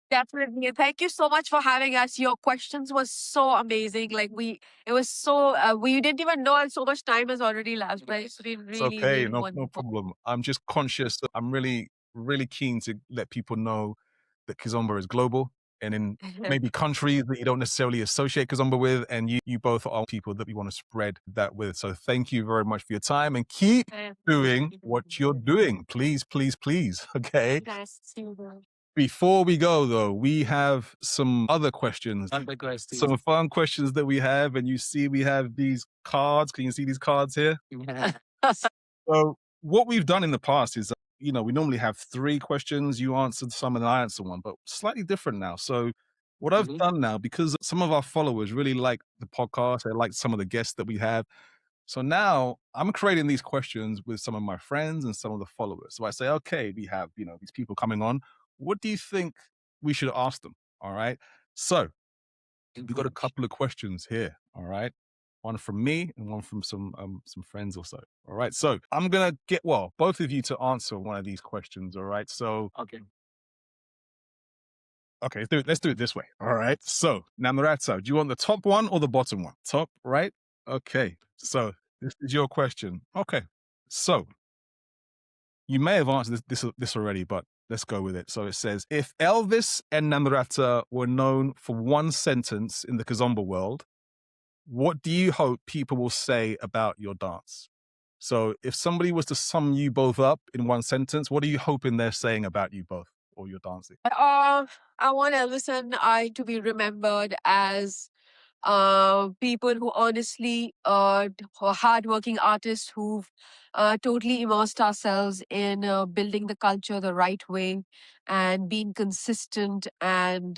Definitely. Thank you so much for having us. Your questions were so amazing. It was so, we didn't even know, and so much time has already lapsed, but it's been It's really, okay. really No wonderful. problem. I'm just conscious. I'm really, really keen to let people know that Kizomba is global and in maybe countries that you don't necessarily associate Kizomba with. And you both are people that we want to spread that with. So thank you very much for your time and keep doing what you're doing. Please, please, please. Okay. Nice to see you. Before we go, though, we have some other questions. Other questions. Some fun questions that we have. And you see, we have these cards. Can you see these cards here? So what we've done in the past is, we normally have 3 questions. You answered some and I answered one, but slightly different now. So what I've done now, because some of our followers really like the podcast, they like some of the guests that we have. So now I'm creating these questions with some of my friends and some of the followers. So I say, okay, we have, these people coming on. What do you think we should ask them? All right. So we've got a couple of questions here. All right. One from me and one from some friends or so. All right. So I'm gonna get both of you to answer one of these questions. All right. So Okay. let's do it this way. All right. So Namrata, do you want the top one or the bottom one? Top, right? Okay. So this is your question. Okay. So you may have answered this already, but let's go with it. So it says, if Elvis and Namrata were known for one sentence in the Kizomba world, what do you hope people will say about your dance? So if somebody was to sum you both up in one sentence, what are you hoping they're saying about you both or your dancing? I want Elvis and I to be remembered as people who honestly, hardworking artists who've totally immersed ourselves in building the culture the right way and being consistent and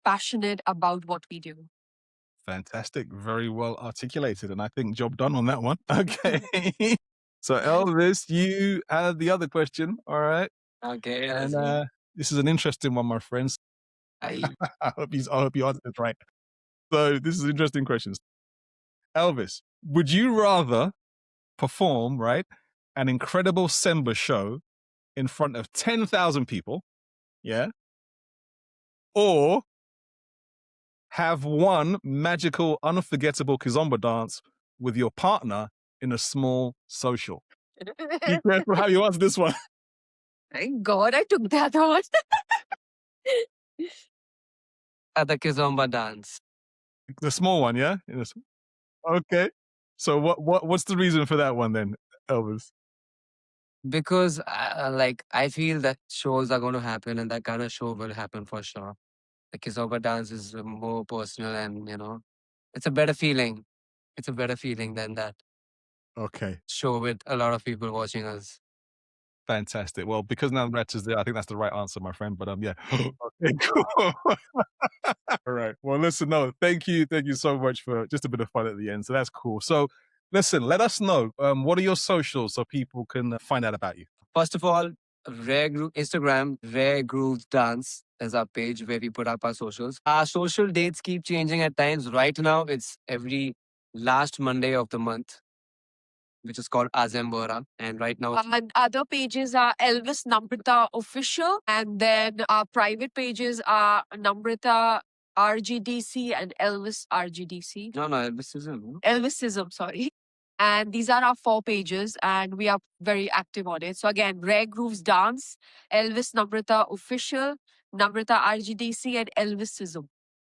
passionate about what we do. Fantastic. Very well articulated. And I think job done on that one. Okay. So Elvis, you had the other question. All right. Okay, And this is an interesting one, my friends. I I hope you answered it right. So this is interesting questions. Elvis, would you rather perform, right, an incredible Semba show in front of 10,000 people, yeah, or have one magical, unforgettable Kizomba dance with your partner in a small social? Be careful how you answer this one. Thank God I took that on. at the Kizomba dance The small one, yeah? Okay. So what's the reason for that one then, Elvis? because like I feel that shows are going to happen, and that kind of show will happen for sure. The Kizomba dance is more personal, and it's a better feeling. It's a better feeling than that Okay. show with a lot of people watching us. Fantastic. Well, because Namrata's there, I think that's the right answer, my friend. But yeah. Okay, cool. All right. Well, listen, no, thank you so much for just a bit of fun at the end. So that's cool. So listen, let us know what are your socials so people can find out about you. First of all, Instagram, Rare Grooves Dance is our page where we put up our socials. Our social dates keep changing at times. Right now, it's every last Monday of the month, which is called Azembora. And right now, And other pages are Elvis Namrata Official. And then our private pages are Namrata RGDC and Elvis RGDC. no, Elvis isn't. Elvisism, sorry. And these are our 4 pages, and we are very active on it. So again, Rare Grooves Dance, Elvis Namrata Official, Namrata RGDC, and Elvisism.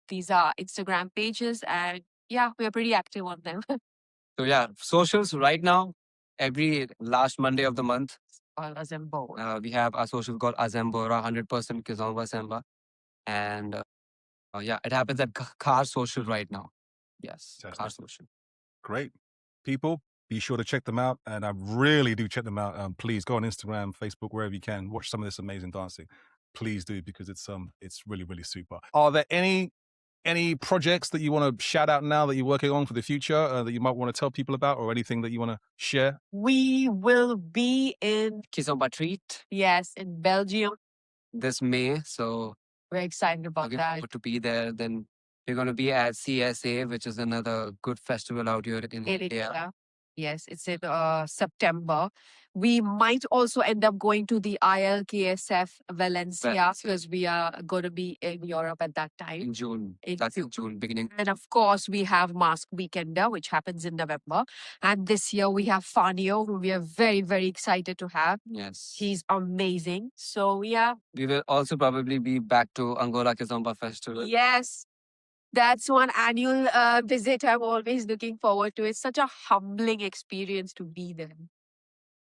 These are Instagram pages, and yeah, we are pretty active on them. So yeah, socials right now, every last Monday of the month, Azembo. we have our social called Azembora, 100% Kizomba Semba. And yeah, it happens at Car Social right now. Yes, Car Fantastic. Social. Great. People, be sure to check them out. And I really do check them out. Please go on Instagram, Facebook, wherever you can. Watch some of this amazing dancing. Please do, because it's really, really super. Are there any projects that you want to shout out now that you're working on for the future that you might want to tell people about, or anything that you want to share? We will be in, Kizomba Treat yes, in Belgium. this May. So We're excited about looking that. forward to be there. Then we're going to be at CSA, which is another good festival out here in India. Yes, it's in September. We might also end up going to the ILKSF Valencia because we are going to be in Europe at that time. In June. In That's June. in June beginning. And of course, we have Mask Weekender, which happens in November. And this year we have Fanio, who we are very, very excited to have. Yes. He's amazing. So yeah. We will also probably be back to Angola Kizomba Festival. Yes. That's one annual visit I'm always looking forward to. It's such a humbling experience to be there.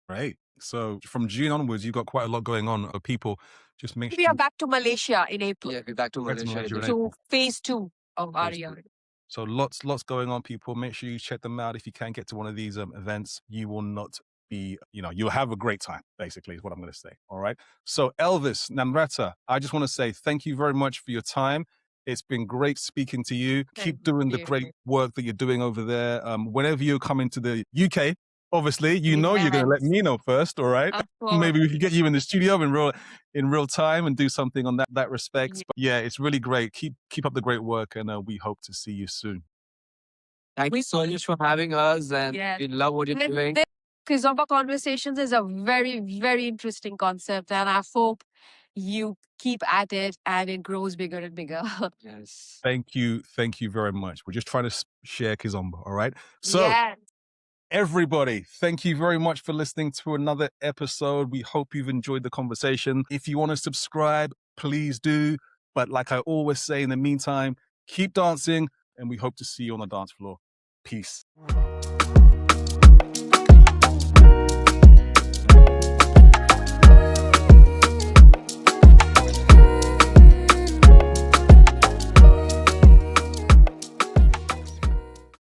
Right. So from June onwards, you've got quite a lot going on. People, just make sure We are back to Malaysia in April. Yeah, we're back to Malaysia. in To April. phase 2 of our Phase two. year. So lots going on, people. Make sure you check them out. If you can get to one of these events, you will not be, you'll have a great time, basically, is what I'm going to say. All right. So Elvis, Namrata, I just want to say thank you very much for your time. It's been great speaking to you. Keep doing the great work that you're doing over there. Whenever you come into the UK, obviously, you're going to let me know first, all right? Of course. Maybe we can get you in the studio in real time and do something on that respect. Yeah. But yeah, it's really great. Keep up the great work, and we hope to see you soon. Thank you so much for having us, and we love what you're doing. Kizomba Conversations is a very, very interesting concept, and I hope you keep at it and it grows bigger and bigger. Yes. Thank you very much. We're just trying to share Kizomba, all right? So Yes. everybody, thank you very much for listening to another episode. We hope you've enjoyed the conversation. If you want to subscribe, please do. But like I always say, in the meantime, keep dancing, and we hope to see you on the dance floor. Peace.